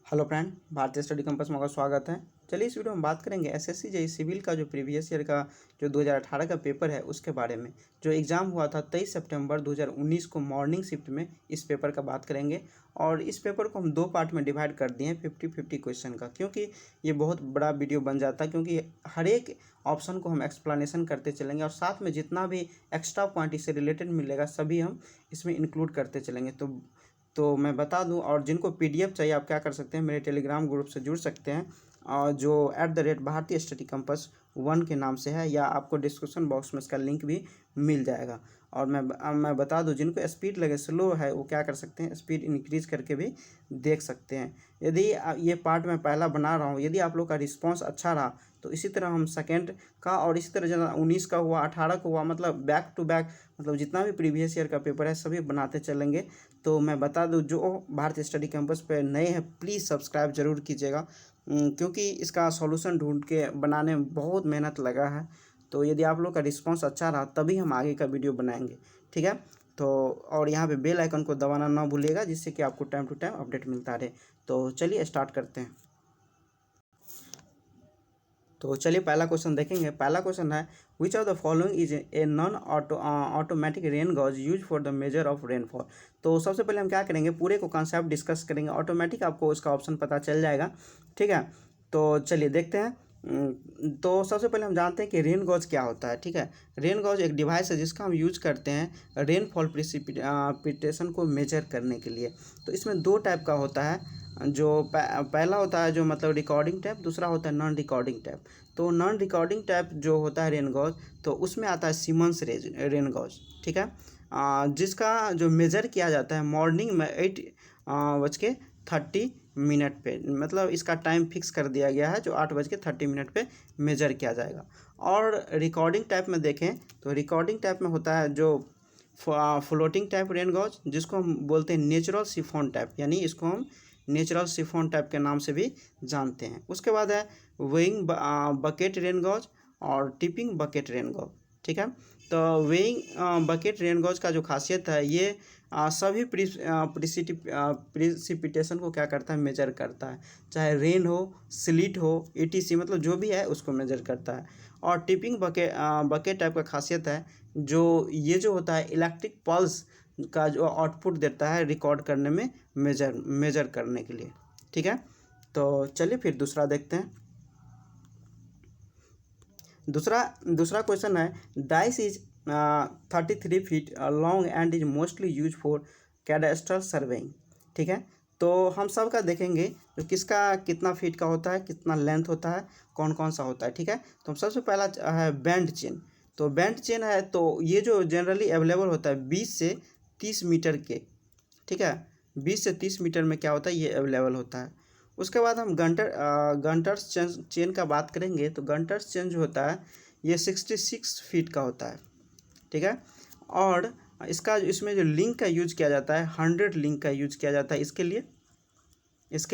Hello friend, भारतीय study compass में आपका स्वागत है। चलिए इस वीडियो में बात करेंगे एसएससी जेईई सिविल का जो प्रीवियस ईयर का जो 2018 का पेपर है उसके बारे में। जो एग्ज़ाम हुआ था 23 सितंबर 2019 को मॉर्निंग शिफ्ट में, इस पेपर का बात करेंगे। और इस पेपर को हम दो पार्ट में डिवाइड कर दिए हैं 50-50 क्वेश्चन का, क्योंकि ये बहुत बड़ा वीडियो बन जाता है, क्योंकि हर एक ऑप्शन को हम एक्सप्लेनेशन करते चलेंगे और साथ में जितना भी एक्स्ट्रा पॉइंट इससे रिलेटेड मिलेगा सभी हम इसमें इंक्लूड करते चलेंगे। तो मैं बता दूं, और जिनको पीडीएफ चाहिए आप क्या कर सकते हैं, मेरे टेलीग्राम ग्रुप से जुड़ सकते हैं, और जो @भारतीय स्टडी कंपास 1 के नाम से है, या आपको डिस्क्रिप्शन बॉक्स में इसका लिंक भी मिल जाएगा। और मैं बता दूं, जिनको स्पीड लगे स्लो है वो क्या कर सकते हैं, स्पीड इंक्रीज करके भी देख सकते हैं। यदि ये पार्ट मैं पहला बना रहा हूँ, यदि आप लोग का रिस्पॉन्स अच्छा रहा तो इसी तरह हम सेकेंड का, और इसी तरह जना 19 का हुआ, 18 का हुआ, मतलब बैक टू बैक, मतलब जितना भी प्रीवियस ईयर का पेपर है सभी बनाते चलेंगे। तो मैं बता दूं, जो भारतीय स्टडी कैंपस पे नए हैं प्लीज़ सब्सक्राइब जरूर कीजिएगा, क्योंकि इसका सॉल्यूशन ढूंढ के बनाने में बहुत मेहनत लगा है। तो यदि आप लोग का रिस्पांस अच्छा रहा तभी हम आगे का वीडियो बनाएंगे, ठीक है। तो और यहाँ पे बेल आइकन को दबाना ना भूलिएगा, जिससे कि आपको टाइम टू टाइम अपडेट मिलता रहे। तो चलिए स्टार्ट करते हैं। तो चलिए पहला क्वेश्चन देखेंगे। पहला क्वेश्चन है, which of the following is a non automatic rain gauge use for the measure of rainfall. तो सबसे पहले हम क्या करेंगे, पूरे को कॉन्सेप्ट डिस्कस करेंगे। ऑटोमेटिक आपको उसका ऑप्शन पता चल जाएगा, ठीक है। तो चलिए देखते हैं। तो सबसे पहले हम जानते हैं कि रेन गॉज क्या होता है, ठीक है। रेन गॉज एक डिवाइस है जिसका हम यूज करते हैं रेनफॉल प्रिसिपिटेशन को मेजर करने के लिए। तो इसमें दो टाइप का होता है, जो पहला होता है जो मतलब रिकॉर्डिंग टाइप, दूसरा होता है नॉन रिकॉर्डिंग टाइप। तो नॉन रिकॉर्डिंग टाइप जो होता है रेन गॉज, तो उसमें आता है सीमंस रेन गॉज, ठीक है। जिसका जो मेज़र किया जाता है मॉर्निंग में 8:30 पे, मतलब इसका टाइम फिक्स कर दिया गया है, जो 8:30 पे मेजर किया जाएगा। और रिकॉर्डिंग टाइप में देखें तो रिकॉर्डिंग टाइप में होता है जो फ्लोटिंग टाइप रेन गॉज, जिसको हम बोलते हैं नेचुरल सिफोन टाइप, यानी इसको हम नेचुरल सिफोन टाइप के नाम से भी जानते हैं। उसके बाद है वेइंग बकेट रेन गॉज और टिपिंग बकेट रेन गॉज, ठीक है। तो वेइंग बकेट रेन गॉज का जो खासियत है, ये सभी प्रिसिपिटेशन को क्या करता है, मेजर करता है, चाहे रेन हो, स्लिट हो, ETC, मतलब जो भी है उसको मेजर करता है। और टिपिंग बकेट टाइप का खासियत है, जो ये जो होता है इलेक्ट्रिक पल्स का जो आउटपुट देता है रिकॉर्ड करने में, मेजर करने के लिए, ठीक है। तो चलिए फिर दूसरा देखते हैं। दूसरा क्वेश्चन है, dice is 33 feet long and is mostly use for cadastral surveying, ठीक है। तो हम सब का देखेंगे जो किसका कितना फीट का होता है, कितना लेंथ होता है, कौन कौन सा होता है, ठीक है। तो हम सबसे पहला है बैंड चेन। तो बैंड चेन है, तो ये जो जनरली अवेलेबल होता है 20 से 30 मीटर के, ठीक है। 20 से 30 मीटर में क्या होता है, ये अवेलेबल होता है। उसके बाद हम गंटर्स चेन का बात करेंगे। तो गंटर्स चेन जो होता है ये 66 फीट का होता है, ठीक है। और इसमें जो लिंक का यूज किया जाता है 100 लिंक का यूज किया जाता है इसके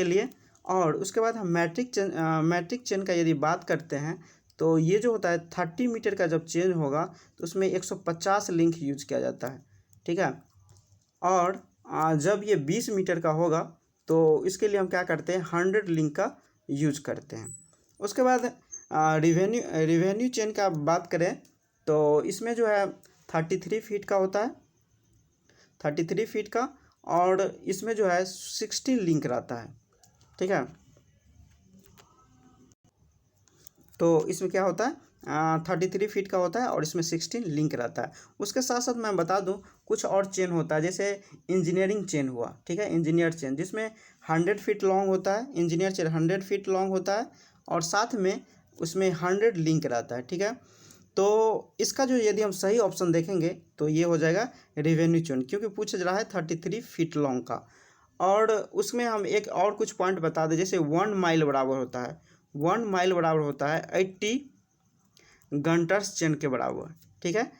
लिए। और उसके बाद हम मैट्रिक चेन का यदि बात करते हैं, तो ये जो होता है 30 मीटर का जब चेन होगा तो उसमें 150 लिंक यूज किया जाता है, ठीक है। और जब ये 20 मीटर का होगा तो इसके लिए हम क्या करते हैं, 100 लिंक का यूज करते हैं। उसके बाद रिवेन्यू चेन का बात करें तो इसमें जो है 33 फीट का होता है, 33 फीट का, और इसमें जो है 16 लिंक रहता है, ठीक है। तो इसमें क्या होता है, 33 फीट का होता है और इसमें 16 लिंक रहता है। उसके साथ साथ मैं बता दूं, कुछ और चेन होता है, जैसे इंजीनियरिंग चेन हुआ, ठीक है, इंजीनियर चेन, जिसमें 100 फीट लॉन्ग होता है, इंजीनियर चेन 100 फीट लॉन्ग होता है, और साथ में उसमें 100 लिंक रहता है, ठीक है। तो इसका जो यदि हम सही ऑप्शन देखेंगे तो ये हो जाएगा रेवेन्यू चेन, क्योंकि पूछ रहा है 33 फीट लॉन्ग का। और उसमें हम एक और कुछ पॉइंट बता दें, जैसे 1 माइल बराबर होता है, 1 माइल बराबर होता है 80 गंटर्स चेन के बराबर, ठीक है।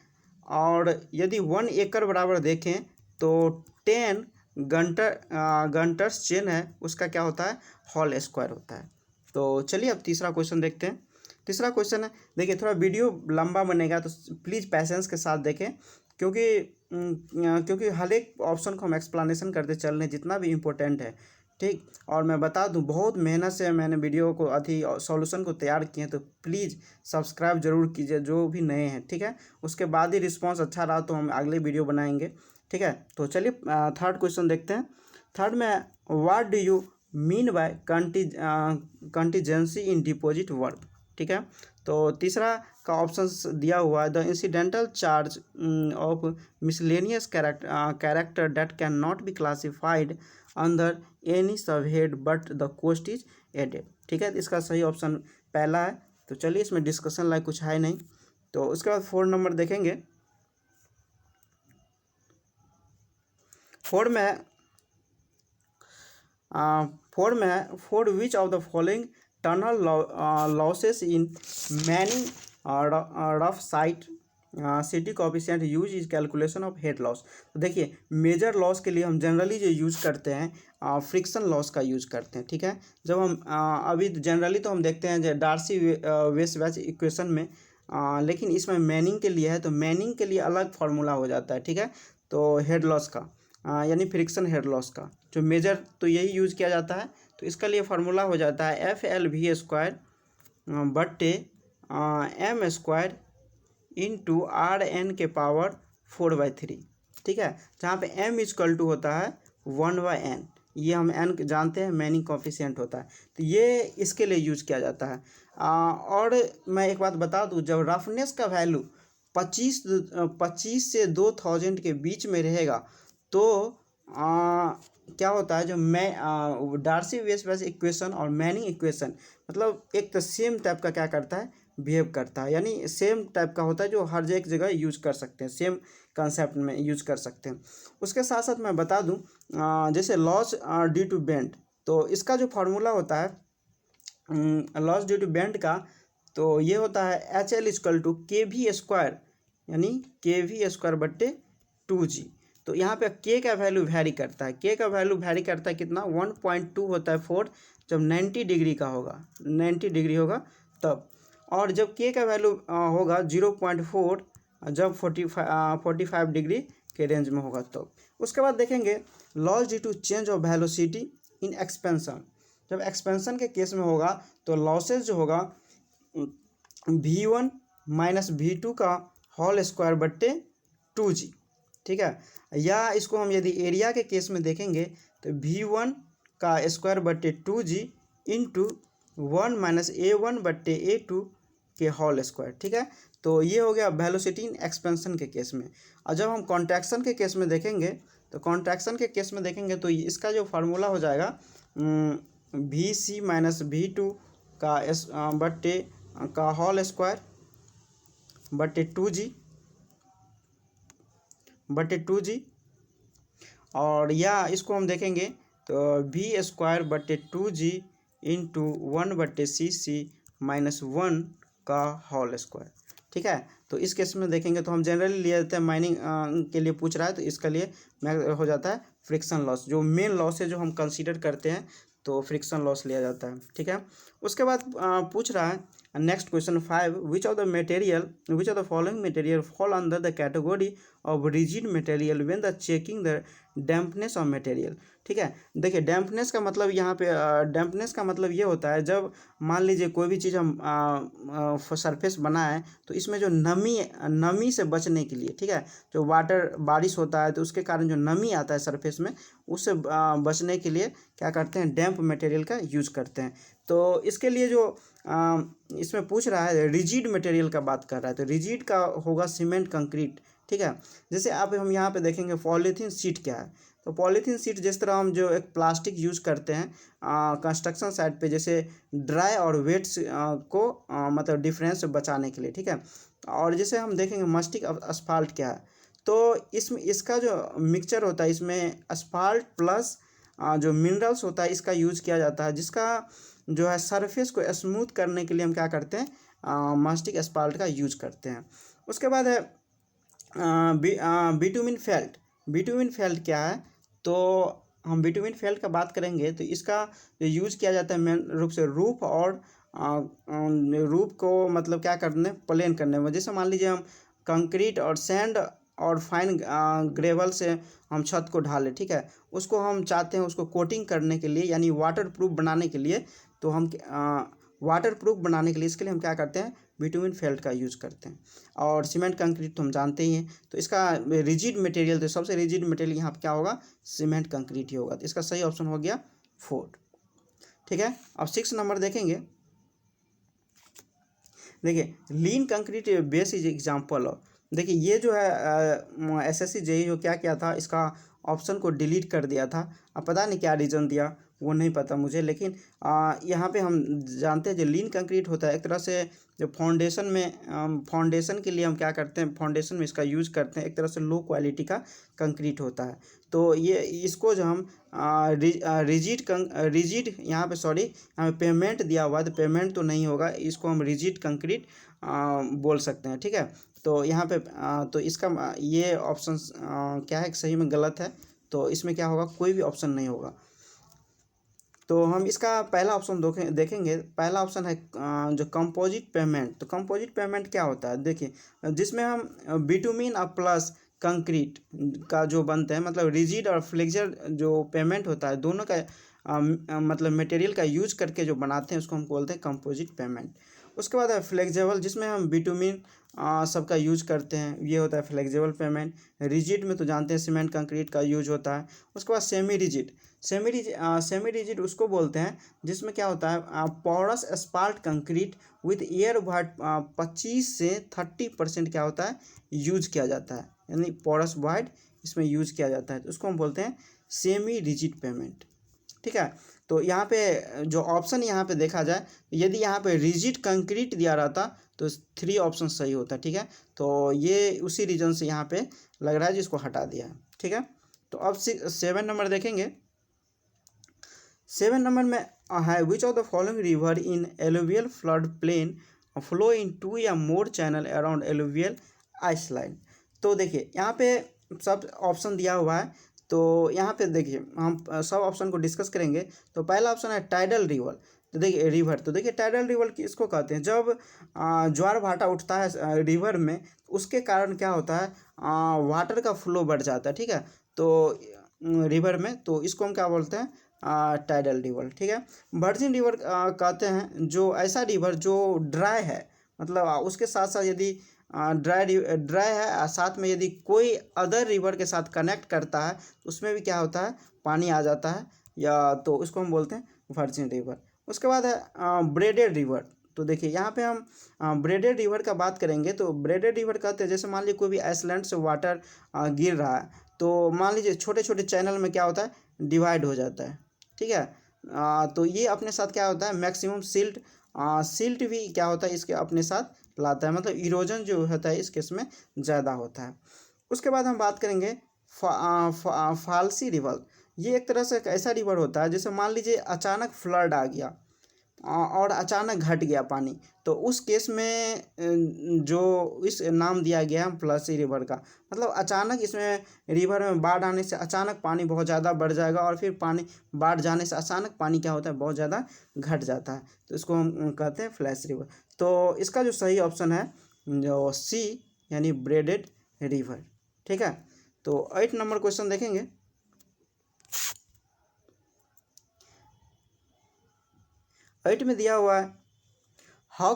और यदि 1 एकड़ बराबर देखें तो 10 गंटर्स चेन है, उसका क्या होता है, होल स्क्वायर होता है। तो चलिए अब तीसरा क्वेश्चन देखते हैं। तीसरा क्वेश्चन है, देखिए थोड़ा वीडियो लंबा बनेगा तो प्लीज़ पैसेंस के साथ देखें, क्योंकि हर एक ऑप्शन को हम एक्सप्लेनेशन करते चल रहे हैं जितना भी इम्पोर्टेंट है, ठीक। और मैं बता दूं, बहुत मेहनत से मैंने वीडियो को सॉल्यूशन को तैयार किए, तो प्लीज़ सब्सक्राइब जरूर कीजिए जो भी नए हैं, ठीक है। उसके बाद ही रिस्पांस अच्छा रहा तो हम अगले वीडियो बनाएंगे, ठीक है। तो चलिए थर्ड क्वेश्चन देखते हैं। थर्ड में what do you mean by contingency in deposit work, ठीक है। तो तीसरा का ऑप्शन दिया हुआ है, the incidental charge of miscellaneous character that can not be classified under any sub head but the cost is added, ठीक है। इसका सही ऑप्शन पहला है। तो चलिए, इसमें डिस्कशन लाइक कुछ है नहीं। तो उसके बाद 4 नंबर देखेंगे। 4 में for which of the following tunnel losses in many rough site city coefficient use is calculation of head loss. तो देखिए, मेजर लॉस के लिए हम जनरली जो यूज करते हैं फ्रिक्शन लॉस का यूज करते हैं, ठीक है। जब हम अभी जनरली तो हम देखते हैं जो डार्सी वेसबैच इक्वेशन में, लेकिन इसमें मैनिंग के लिए है, तो मैनिंग के लिए अलग फार्मूला हो जाता है, ठीक है। तो हेड लॉस का यानी फ्रिक्शन हेड लॉस का जो मेजर, तो यही यूज किया जाता है। तो इसका लिए फार्मूला हो जाता है FLV² बट्टे M स्क्वायर इंटू RN के पावर 4/3, ठीक है। जहाँ पे M इक्वल टू होता है 1/n, ये हम n जानते हैं, मैनिंग कोएफिशिएंट होता है। तो ये इसके लिए यूज किया जाता है। और मैं एक बात बता दूं, जब रफनेस का वैल्यू 25 से 2000 के बीच में रहेगा तो क्या होता है, जो मैं डार्सी वेसबैच इक्वेशन और मैनिंग इक्वेशन मतलब एक तो सेम टाइप का क्या करता है, बिहेव करता है, यानी सेम टाइप का होता है, जो हर एक जगह यूज कर सकते हैं, सेम कंसेप्ट में यूज कर सकते हैं। उसके साथ साथ मैं बता दूं, जैसे लॉस ड्यू टू बेंड, तो इसका जो फार्मूला होता है लॉस ड्यू टू बेंड का, तो ये होता है HL=KV², यानी KV² बट्टे 2G। तो यहाँ पे के का वैल्यू वैरी करता है, के का वैल्यू वैरी करता है कितना, 1.2 होता है 4, जब 90 डिग्री का होगा, 90 डिग्री होगा तब। और जब के का वैल्यू होगा 0.4 जब 45 डिग्री के रेंज में होगा तब। उसके बाद देखेंगे loss due to change of velocity in expansion. जब एक्सपेंशन के केस में होगा तो लॉसेज जो होगा V1 माइनस V2 का होल स्क्वायर बट्टे 2G, ठीक है। या इसको हम यदि एरिया के केस में देखेंगे तो V1 का स्क्वायर बट्टे 2G इंटू 1 माइनस A1 बट्टे A2 के होल स्क्वायर, ठीक है। तो ये हो गया वेलोसिटी इन एक्सपेंशन के केस में। और जब हम कॉन्ट्रैक्शन के केस में देखेंगे, तो कॉन्ट्रैक्शन के केस में देखेंगे तो इसका जो फार्मूला हो जाएगा VC माइनस V2 का बट्टे का होल स्क्वायर बट्टे 2G। और या इसको हम देखेंगे तो V² बट्टे 2G इंटू 1/CC माइनस 1 का होल स्क्वायर, ठीक है। तो इस केस में देखेंगे तो हम जनरली ले लेते हैं, माइनिंग के लिए पूछ रहा है तो इसका लिए हो जाता है फ्रिक्शन लॉस, जो मेन लॉस है जो हम कंसीडर करते हैं, तो फ्रिक्शन लॉस लिया जाता है, ठीक है। उसके बाद पूछ रहा है next question 5, which of the following material fall under the category of rigid material when the checking the dampness of material, ठीक है। देखिए, डैम्पनेस का मतलब यहाँ पे डैम्पनेस का मतलब ये होता है, जब मान लीजिए कोई भी चीज़ हम सरफेस बनाए तो इसमें जो नमी से बचने के लिए, ठीक है, जो वाटर बारिश होता है तो उसके कारण जो नमी आता है सरफेस में, उससे बचने के लिए क्या करते हैं, डैम्प मटेरियल का यूज करते हैं। तो इसके लिए जो इसमें पूछ रहा है रिजिड मटेरियल का बात कर रहा है, तो रिजिड का होगा सीमेंट कंक्रीट, ठीक है। जैसे आप हम यहाँ पे देखेंगे पॉलीथीन शीट क्या है, तो पॉलीथीन शीट जिस तरह हम जो एक प्लास्टिक यूज़ करते हैं कंस्ट्रक्शन साइट पे, जैसे ड्राई और वेट को मतलब डिफरेंस बचाने के लिए, ठीक है। और जैसे हम देखेंगे मस्टिक असफाल्ट क्या है, तो इसमें इसका जो मिक्सचर होता है, इसमें असफाल्ट प्लस जो मिनरल्स होता है इसका यूज़ किया जाता है, जिसका जो है सरफेस को स्मूथ करने के लिए हम क्या करते हैं, मस्टिक असफाल्ट का यूज करते हैं। उसके बाद है बिटुमिन फेल्ट क्या है, तो हम बिटुमिन फेल्ट का बात करेंगे तो इसका जो यूज़ किया जाता है मेन रूप से रूफ और रूफ को मतलब क्या करने, प्लेन करने में। जैसे मान लीजिए हम कंक्रीट और सैंड और फाइन ग्रेवल से हम छत को ढालें, ठीक है, उसको हम चाहते हैं उसको कोटिंग करने के लिए यानी वाटर प्रूफ बनाने के लिए, तो हम वाटर प्रूफ बनाने के लिए इसके लिए हम क्या करते हैं, बिटुमिन फेल्ट का यूज करते हैं। और सीमेंट कंक्रीट तो हम जानते ही हैं, तो इसका रिजिड मटेरियल, तो सबसे रिजिड मटेरियल यहाँ पर क्या होगा, सीमेंट कंक्रीट ही होगा। तो इसका सही ऑप्शन हो गया 4, ठीक है। अब 6 नंबर देखेंगे। देखिए lean concrete base is example of, देखिए ये जो है एसएससी जेई जो क्या किया था, इसका ऑप्शन को डिलीट कर दिया था। अब पता नहीं क्या रीज़न दिया, वो नहीं पता मुझे, लेकिन यहाँ पे हम जानते हैं जो लीन कंक्रीट होता है एक तरह से जो फाउंडेशन में, फाउंडेशन के लिए हम क्या करते हैं, फाउंडेशन में इसका यूज़ करते हैं, एक तरह से लो क्वालिटी का कंक्रीट होता है। तो ये इसको जो हम रिजिड यहाँ पे, सॉरी यहाँ पे पेमेंट दिया हुआ है, तो पेमेंट तो नहीं होगा, इसको हम रिजिड कंक्रीट बोल सकते हैं, ठीक है। तो यहाँ पे तो इसका ये ऑप्शन क्या है, सही में गलत है, तो इसमें क्या होगा, कोई भी ऑप्शन नहीं होगा। तो हम इसका पहला ऑप्शन देखेंगे। पहला ऑप्शन है जो कंपोजिट पेमेंट। तो कंपोजिट पेमेंट क्या होता है, देखिए जिसमें हम बिटुमिन और प्लस कंक्रीट का जो बनते हैं, मतलब रिजिड और फ्लेक्सर जो पेमेंट होता है, दोनों का मतलब मटेरियल का यूज करके जो बनाते हैं उसको हम बोलते हैं कंपोजिट पेमेंट। उसके बाद है फ्लेक्सिबल, जिसमें हम बिटुमिन सबका यूज करते हैं, ये होता है फ्लेक्सिबल पेमेंट। रिजिड में तो जानते हैं सीमेंट कंक्रीट का यूज होता है। उसके बाद सेमी रिजिड, सेमी रिजिड उसको बोलते हैं जिसमें क्या होता है, porous asphalt concrete with air void 25 से 30% क्या होता है, यूज किया जाता है, यानी पोरस वाइड इसमें यूज किया जाता है, तो उसको हम बोलते हैं सेमी रिजिड पेमेंट, ठीक है। तो यहाँ पे जो ऑप्शन यहाँ पे देखा जाए, यदि यहाँ पे रिजिड कंक्रीट दिया रहता तो 3 ऑप्शन सही होता, ठीक है। तो ये उसी रीजन से यहाँ पे लग रहा है जिसको हटा दिया है, ठीक है। तो अब 7 नंबर देखेंगे। 7 नंबर में है which of the following river in alluvial flood plain flow in 2 या मोर चैनल अराउंड एलुवियल आइसलैंड। तो देखिए यहाँ पे सब ऑप्शन दिया हुआ है, तो यहाँ पे देखिए हम सब ऑप्शन को डिस्कस करेंगे। तो पहला ऑप्शन है टाइडल रिवर। तो देखिए रिवर, तो देखिए टाइडल रिवर किसको कहते हैं, जब ज्वार भाटा उठता है रिवर में, उसके कारण क्या होता है, वाटर का फ्लो बढ़ जाता है, ठीक है। तो रिवर में, तो इसको हम क्या बोलते हैं, टाइडल रिवर, ठीक है। वर्जिन रिवर कहते हैं जो ऐसा रिवर जो ड्राई है, मतलब उसके साथ साथ यदि ड्राई है, साथ में यदि कोई अदर रिवर के साथ कनेक्ट करता है तो उसमें भी क्या होता है, पानी आ जाता है, या तो उसको हम बोलते हैं वर्जिन रिवर। उसके बाद है ब्रेडेड रिवर। तो देखिए यहाँ पे हम ब्रेडेड रिवर का बात करेंगे। तो ब्रेडेड रिवर कहते हैं जैसे मान लीजिए कोई भी आइसलैंड से वाटर गिर रहा है, तो मान लीजिए छोटे छोटे चैनल में क्या होता है, डिवाइड हो जाता है, ठीक है। तो ये अपने साथ क्या होता है, मैक्सिमम सिल्ट भी क्या होता है इसके अपने साथ लाता है, मतलब इरोजन जो होता है इस केस में ज़्यादा होता है। उसके बाद हम बात करेंगे फाल्सी रिवर। ये एक तरह से एक ऐसा रिवर होता है जैसे मान लीजिए अचानक फ्लड आ गया और अचानक घट गया पानी, तो उस केस में जो इस नाम दिया गया है फ्लसी रिवर का, मतलब अचानक इसमें रिवर में बाढ़ आने से अचानक पानी बहुत ज़्यादा बढ़ जाएगा, और फिर पानी बाढ़ जाने से अचानक पानी क्या होता है, बहुत ज़्यादा घट जाता है, तो इसको हम कहते हैं फ्लैश रिवर। तो इसका जो सही ऑप्शन है जो सी, यानी ब्रेडेड रिवर, ठीक है। तो 8 नंबर क्वेश्चन देखेंगे। 8 में दिया हुआ है how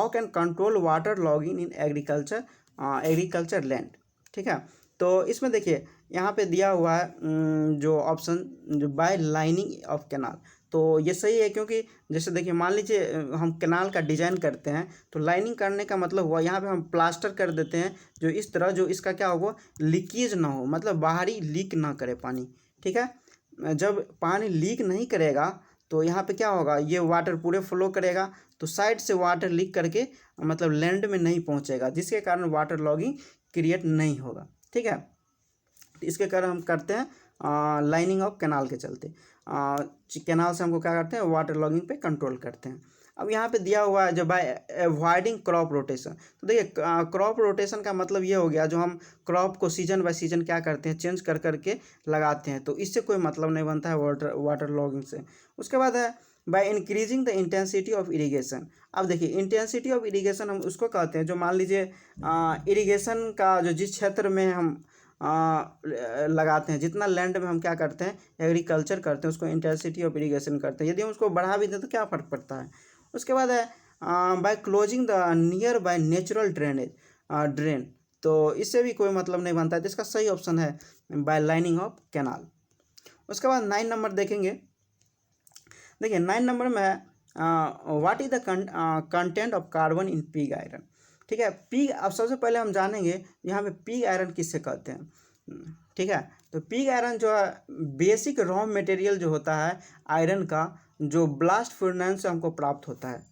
can control water logging in agriculture land, ठीक है। तो इसमें देखिए यहाँ पे दिया हुआ है जो ऑप्शन जो बाय लाइनिंग ऑफ कैनाल। तो ये सही है, क्योंकि जैसे देखिए मान लीजिए हम कैनाल का डिजाइन करते हैं, तो लाइनिंग करने का मतलब हुआ यहाँ पे हम प्लास्टर कर देते हैं जो इस तरह, जो इसका क्या होगा, लीकेज ना हो, मतलब बाहरी लीक ना करे पानी, ठीक है। जब पानी लीक नहीं करेगा तो यहाँ पे क्या होगा, ये वाटर पूरे फ्लो करेगा, तो साइड से वाटर लीक करके मतलब लैंड में नहीं पहुँचेगा, जिसके कारण वाटर लॉगिंग क्रिएट नहीं होगा, ठीक है। इसके कारण हम करते हैं लाइनिंग ऑफ कैनाल के चलते, कैनाल से हमको क्या करते हैं, वाटर लॉगिंग पे कंट्रोल करते हैं। अब यहाँ पे दिया हुआ है जो बाय अवॉइडिंग क्रॉप रोटेशन। तो देखिए क्रॉप रोटेशन का मतलब ये हो गया जो हम क्रॉप को सीजन बाय सीजन क्या करते हैं, चेंज कर करके लगाते हैं, तो इससे कोई मतलब नहीं बनता है वाटर लॉगिंग से। उसके बाद है by increasing the intensity of irrigation. अब देखिए इंटेंसिटी ऑफ इरीगेशन हम उसको कहते हैं जो मान लीजिए इरीगेशन का जो जिस क्षेत्र में हम लगाते हैं, जितना लैंड में हम क्या करते हैं एग्रीकल्चर करते हैं, उसको इंटेंसिटी ऑफ इरीगेशन करते हैं। यदि हम उसको बढ़ा भी दें तो क्या फ़र्क पड़ता है। उसके बाद है by closing the near by natural drain, तो इससे भी कोई मतलब नहीं बनता है। तो इसका सही ऑप्शन है बाय लाइनिंग ऑफ कैनाल। उसके बाद 9 नंबर देखेंगे। देखिए 9 नंबर में what is the content of carbon in pig iron. ठीक है, पिग, अब सबसे पहले हम जानेंगे यहाँ पे पिग आयरन किससे कहते हैं। ठीक है, तो पिग आयरन जो है बेसिक रॉ मटेरियल जो होता है आयरन का, जो ब्लास्ट फर्नेस से हमको प्राप्त होता है।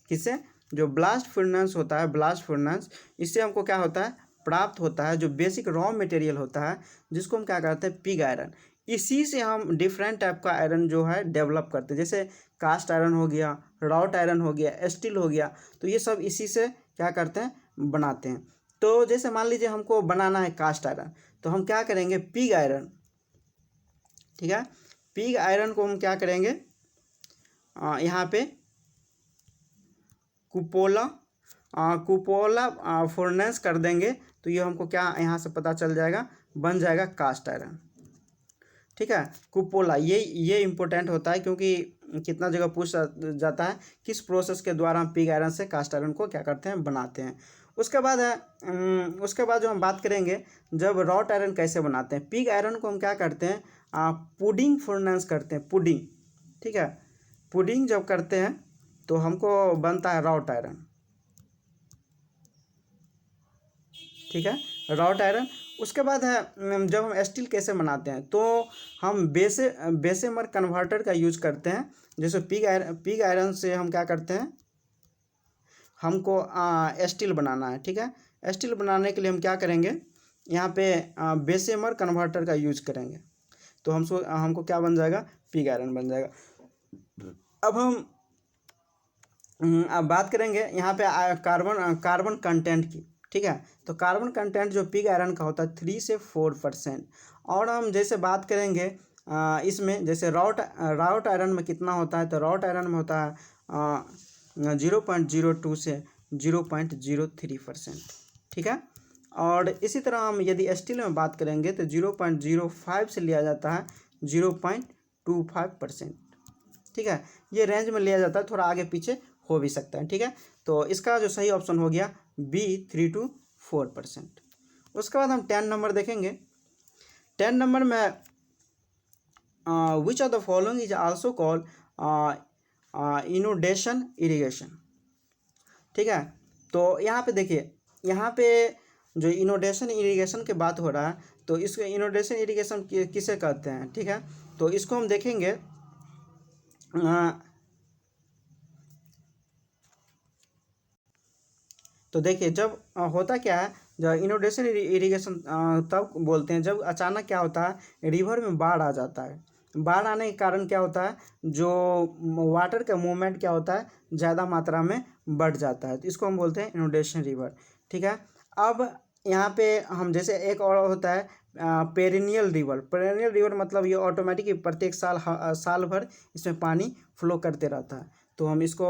किससे? जो ब्लास्ट फर्नेस होता है, ब्लास्ट फर्नेस, इससे हमको क्या होता है प्राप्त होता है जो बेसिक रॉ मटेरियल होता है, जिसको हम क्या कहते हैं पिग आयरन। इसी से हम डिफरेंट टाइप का आयरन जो है डेवलप करते हैं, जैसे कास्ट आयरन हो गया, रॉट आयरन हो गया, स्टील हो गया, तो ये सब इसी से क्या करते हैं बनाते हैं। तो जैसे मान लीजिए हमको बनाना है कास्ट आयरन, तो हम क्या करेंगे पिग आयरन। ठीक है, पिग आयरन को हम क्या करेंगे यहाँ पे कुपोला फर्नेस कर देंगे, तो ये हमको क्या यहाँ से पता चल जाएगा, बन जाएगा कास्ट आयरन। ठीक है, कुपोला ये इम्पोर्टेंट होता है क्योंकि कितना जगह पूछ जाता है किस प्रोसेस के द्वारा हम पिग आयरन से कास्ट आयरन को क्या करते हैं बनाते हैं। उसके बाद है उसके बाद जो हम बात करेंगे जब रॉट आयरन कैसे बनाते हैं। पिग आयरन को हम क्या करते हैं पुडिंग फर्नेस करते हैं, पुडिंग। ठीक है, पुडिंग जब करते हैं तो हमको बनता है रॉट आयरन। ठीक है, रॉट आयरन। उसके बाद है जब हम स्टील कैसे बनाते हैं, तो हम बेसेमर कन्वर्टर का यूज करते हैं। जैसे पिग आयरन से हम क्या करते हैं, हमको स्टील बनाना है। ठीक है, स्टील बनाने के लिए हम क्या करेंगे यहाँ पे बेसेमर कन्वर्टर का यूज करेंगे, तो हमको क्या बन जाएगा पिग आयरन बन जाएगा। अब हम अब बात करेंगे यहाँ पे कार्बन कंटेंट की। ठीक है, तो कार्बन कंटेंट जो पिग आयरन का होता है 3 से 4%। और हम जैसे बात करेंगे इसमें जैसे रॉट आयरन में कितना होता है, तो रॉट आयरन में होता है 0.02 से 0.03%। ठीक है, और इसी तरह हम यदि स्टील में बात करेंगे तो 0.05 से लिया जाता है 0.25%। ठीक है, ये रेंज में लिया जाता है, थोड़ा आगे पीछे हो भी सकता है। ठीक है, तो इसका जो सही ऑप्शन हो गया बी 3 to 4%। उसके बाद हम 10 नंबर देखेंगे। 10 नंबर में which of the following is also called inundation irrigation. ठीक है, तो यहाँ पे देखिए, यहाँ पे जो इनोडेशन इरीगेशन की बात हो रहा है, तो इसको इनोडेशन इरीगेशन किसे कहते हैं। ठीक है, तो इसको हम देखेंगे तो देखिए जब होता क्या है, जब इनोडेशन इरीगेशन तब बोलते हैं जब अचानक क्या होता है रिवर में बाढ़ आ जाता है। बाढ़ आने के कारण क्या होता है, जो वाटर का मूवमेंट क्या होता है ज़्यादा मात्रा में बढ़ जाता है, तो इसको हम बोलते हैं इनोडेशन रिवर। ठीक है, अब यहाँ पे हम जैसे एक और होता है पेरिनियल रिवर। पेरिनियल रिवर मतलब ये ऑटोमेटिक प्रत्येक साल भर इसमें पानी फ्लो करते रहता है, तो हम इसको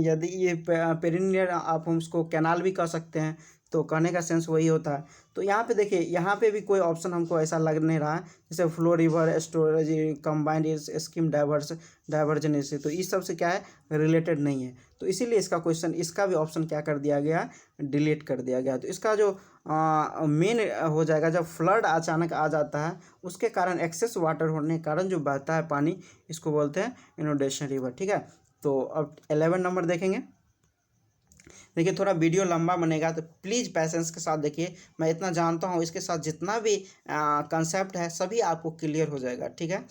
यदि ये पेरिनियल आप हम उसको कैनाल भी कह सकते हैं, तो कहने का सेंस वही होता है। तो यहाँ पे देखिए, यहाँ पे भी कोई ऑप्शन हमको ऐसा लग नहीं रहा है, जैसे flow river storage combined scheme diversion से, तो इस सब से क्या है रिलेटेड नहीं है, तो इसीलिए इसका क्वेश्चन इसका भी ऑप्शन क्या कर दिया गया डिलीट कर दिया गया। तो इसका जो मेन हो जाएगा जब फ्लड अचानक आ जाता है उसके कारण एक्सेस वाटर होने के कारण जो बहता है पानी, इसको बोलते हैं इनोडेशन रिवर। ठीक है, तो अब 11 नंबर देखेंगे। देखिए थोड़ा वीडियो लंबा बनेगा तो प्लीज़ पैसेंस के साथ देखिए, मैं इतना जानता हूँ, इसके साथ जितना भी कंसेप्ट है सभी आपको क्लियर हो जाएगा। ठीक है,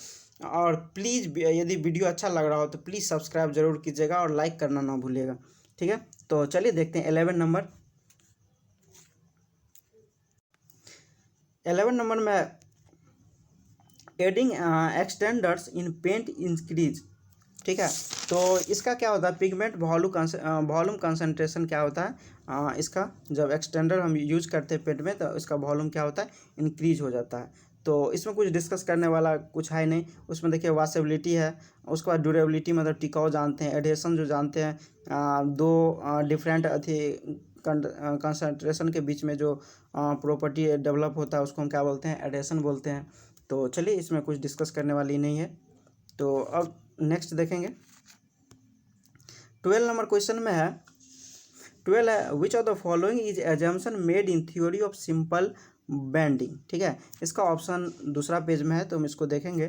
और प्लीज़ यदि वीडियो अच्छा लग रहा हो तो प्लीज़ सब्सक्राइब जरूर कीजिएगा और लाइक करना ना भूलिएगा। ठीक है, तो चलिए देखते हैं 11 नंबर। 11 नंबर में एडिंग एक्सटेंडर्स इन पेंट इंक्रीज ठीक है। तो इसका क्या होता है, पिगमेंट वॉल्यूम कंसंट्रेशन क्या होता है, इसका जब एक्सटेंडर हम यूज करते हैं पेट में तो इसका वॉल्यूम क्या होता है, इंक्रीज हो जाता है। तो इसमें कुछ डिस्कस करने वाला कुछ है नहीं। उसमें देखिए वॉशेबिलिटी है, उसके बाद ड्यूरेबिलिटी मतलब टिकाऊ जानते हैं, एडहेशन जो जानते हैं, दो डिफरेंट अथी कंसंट्रेशन के बीच में जो प्रॉपर्टी डेवलप होता है उसको हम क्या बोलते हैं, एडहेशन बोलते हैं। तो चलिए इसमें कुछ डिस्कस करने वाली नहीं है। तो अब नेक्स्ट देखेंगे 12 नंबर क्वेश्चन में है, 12 है which of the following is assumption made in theory of simple bending. ठीक है, इसका ऑप्शन दूसरा पेज में है तो हम इसको देखेंगे।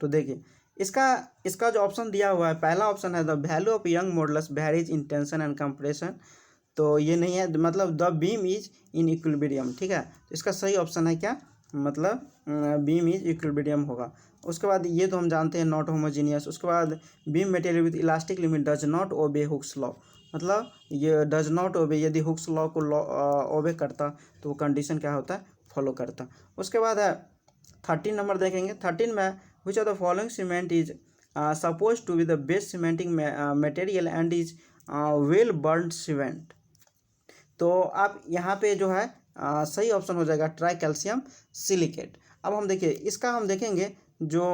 तो देखिए इसका जो ऑप्शन दिया हुआ है, पहला ऑप्शन है the value of young modulus varies in tension and compression. तो ये नहीं है, मतलब the beam is in equilibrium. ठीक है, तो इसका सही ऑप्शन है क्या, मतलब बीम इज इक्विलिब्रियम होगा। उसके बाद ये तो हम जानते हैं नॉट होमोजीनियस। उसके बाद beam material with elastic limit does not obey Hooke's law, मतलब ये डज नॉट ओबे, यदि हुक्स लॉ को ओबे करता तो वो कंडीशन क्या होता है, फॉलो करता। उसके बाद है 13 नंबर देखेंगे। 13 में which of the following cement is suppose to be the best cementing material and is well burn cement. तो आप यहाँ पे जो है सही ऑप्शन हो जाएगा ट्राई कैल्शियम सिलिकेट। अब हम देखिए इसका हम देखेंगे जो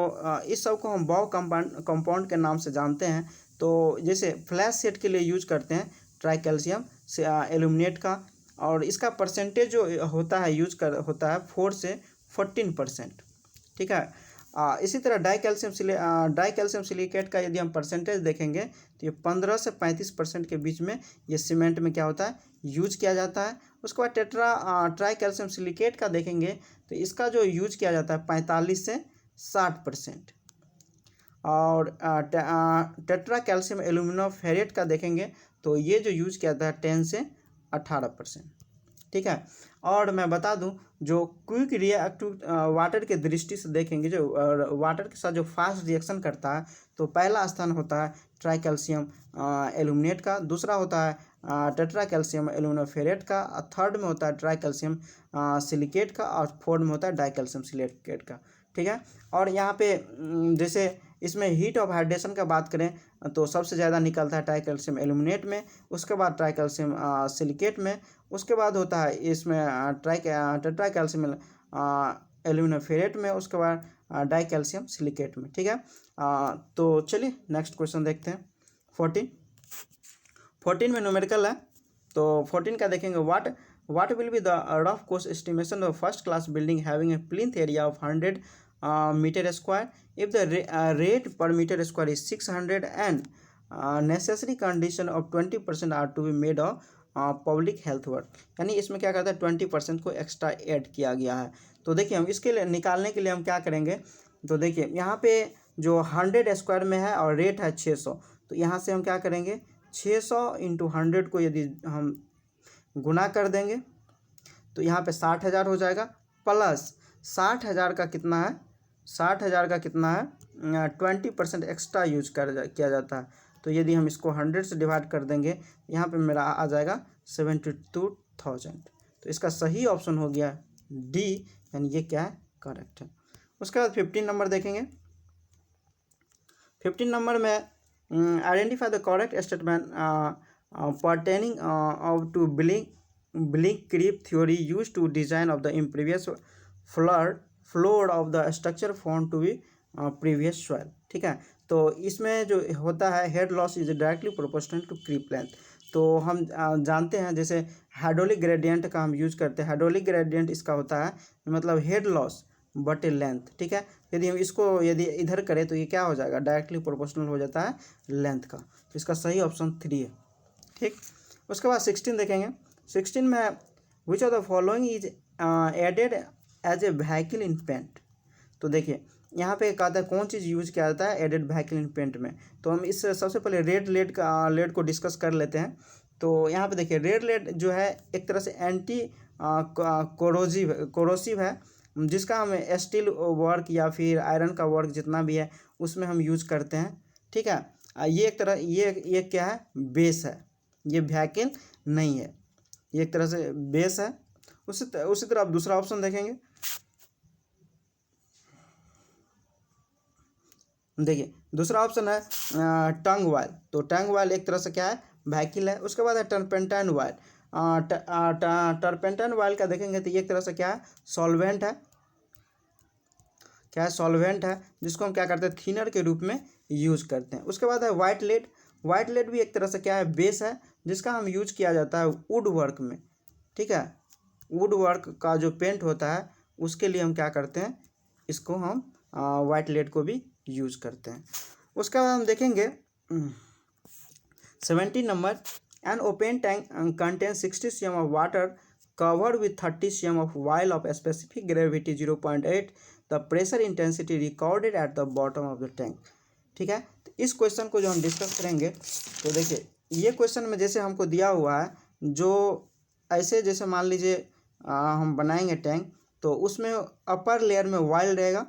इस सब को हम बॉव कंपाउंड के नाम से जानते हैं। तो जैसे फ्लैश सेट के लिए यूज करते हैं ट्राई कैल्शियम एल्यूमिनेट का, और इसका परसेंटेज जो होता है होता है 4 से 14%। ठीक है, इसी तरह डाई कैल्शियम सिलिकेट का यदि हम परसेंटेज देखेंगे तो ये 15 से 35% के बीच में ये सीमेंट में क्या होता है, यूज किया जाता है। उसके बाद ट्राई कैल्शियम सिलिकेट का देखेंगे तो इसका जो यूज किया जाता है 45 से 60%। और टेट्रा कैल्शियम एल्यूमिनियम फेरेट का देखेंगे तो ये जो यूज किया जाता है 10 से 18%। ठीक है, और मैं बता दूं जो क्विक रिएक्टिव वाटर के दृष्टि से देखेंगे, जो वाटर के साथ जो फास्ट रिएक्शन करता है, तो पहला स्थान होता है ट्राई कैल्शियम एल्यूमिनेट का, दूसरा होता है टेट्रा कैल्शियम एल्यूमिनियम फेरेट का, थर्ड में होता है ट्राई कैल्शियम सिलिकेट का, और फोर्थ में होता है डाई कैल्शियम सिलिकेट का। ठीक है, और यहाँ पे जैसे इसमें हीट ऑफ हाइड्रेशन का बात करें तो सबसे ज़्यादा निकलता है ट्राई कैल्शियम एल्यूमिनेट में, उसके बाद ट्राई कैल्शियम सिलिकेट में, उसके बाद होता है इसमें टेट्रा कैल्शियम एल्यूमिनियम फेरेट में, उसके बाद डाई कैल्शियम सिलिकेट में। ठीक है, तो चलिए नेक्स्ट क्वेश्चन देखते हैं। 14 में न्यूमेरिकल है। तो 14 का देखेंगे what will be the rough cost estimation of first class building having a plinth area of 100 metre square if the rate per metre square is 600 and necessary condition of 20% are to be made of public health work. यानी इसमें क्या करता है 20% को extra add किया गया है। तो देखिए हम इसके लिए निकालने के लिए हम क्या करेंगे, तो देखिए यहाँ पे जो 100 स्क्वायर में है और रेट है 600, तो यहाँ से हम क्या करेंगे 600 इंटू 100 को यदि हम गुना कर देंगे तो यहाँ पे 60,000 हो जाएगा, प्लस 60,000 का कितना है, 60,000 का कितना है 20% एक्स्ट्रा यूज किया जाता है। तो यदि हम इसको 100 से डिवाइड कर देंगे यहाँ पे मेरा आ जाएगा 72,000। तो इसका सही ऑप्शन हो गया डी, यानी ये क्या है, करेक्ट है। उसके बाद 15 नंबर देखेंगे। 15 नंबर में identify the correct statement pertaining to blink creep theory used to design of the impervious floor of the structure found to be previous soil। ठीक है, तो इसमें जो होता है head loss is directly proportional to creep length. तो हम जानते हैं जैसे हाइड्रोलिक ग्रेडियंट का हम यूज करते हैं, हाइड्रोलिक ग्रेडियंट इसका होता है मतलब हेड लॉस बटे लेंथ। ठीक है, यदि हम इसको यदि इधर करें तो ये क्या हो जाएगा, डायरेक्टली प्रोपोर्शनल हो जाता है लेंथ का। तो इसका सही ऑप्शन 3 है। ठीक, उसके बाद 16 देखेंगे। 16 में which of the following is added as a vehicle in paint. तो देखिए यहाँ पे कहता है कौन चीज़ यूज किया जाता है एडेड व्हीकल इन पेंट में। तो हम इस सबसे पहले रेड लेड को डिस्कस कर लेते हैं। तो यहाँ पे देखिए रेड लेड जो है एक तरह से एंटी कोरोसिव है, जिसका हम स्टील वर्क या फिर आयरन का वर्क जितना भी है उसमें हम यूज करते हैं। ठीक है, ये एक तरह ये क्या है, बेस है, ये व्हीकल नहीं है, ये एक तरह से बेस है। उसी तरह आप दूसरा ऑप्शन देखेंगे। देखिए दूसरा ऑप्शन है टंग वायल। तो टंग वायल एक तरह से क्या है, व्हीकल है। उसके बाद है टर्पेंटाइन वायल। टर्पेंटाइन वायल का देखेंगे तो ये एक तरह से क्या है, सॉल्वेंट है। क्या है, सॉल्वेंट है, जिसको हम क्या करते हैं, थिनर के रूप में यूज़ करते हैं। उसके बाद है वाइट लेड। वाइट लेड भी एक तरह से क्या है, बेस है, जिसका हम यूज किया जाता है वुड वर्क में। ठीक है, वुड वर्क का जो पेंट होता है उसके लिए हम क्या करते हैं, इसको हम वाइट लेड को भी यूज करते हैं। उसके बाद हम देखेंगे 17 number, an open tank contain 60 cm of water covered with 30 cm of oil of a specific gravity 0.8, the pressure intensity recorded at the bottom of the tank। ठीक है, तो इस क्वेश्चन को जो हम डिस्कस करेंगे, तो देखिए ये क्वेश्चन में जैसे हमको दिया हुआ है, जो ऐसे जैसे मान लीजिए हम बनाएंगे टैंक, तो उसमें अपर लेयर में ऑयल रहेगा,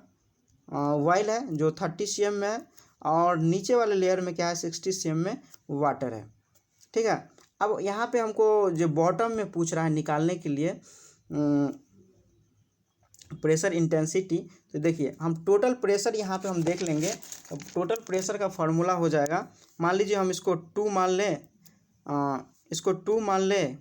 ऑयल है जो 30 cm में है, और नीचे वाले लेयर में क्या है, 60 cm में वाटर है। ठीक है, अब यहाँ पे हमको जो बॉटम में पूछ रहा है निकालने के लिए प्रेशर इंटेंसिटी, तो देखिए हम टोटल प्रेशर यहाँ पे हम देख लेंगे। अब टोटल प्रेशर का फॉर्मूला हो जाएगा, मान लीजिए हम इसको 2 मान लें, इसको 2 मान लें,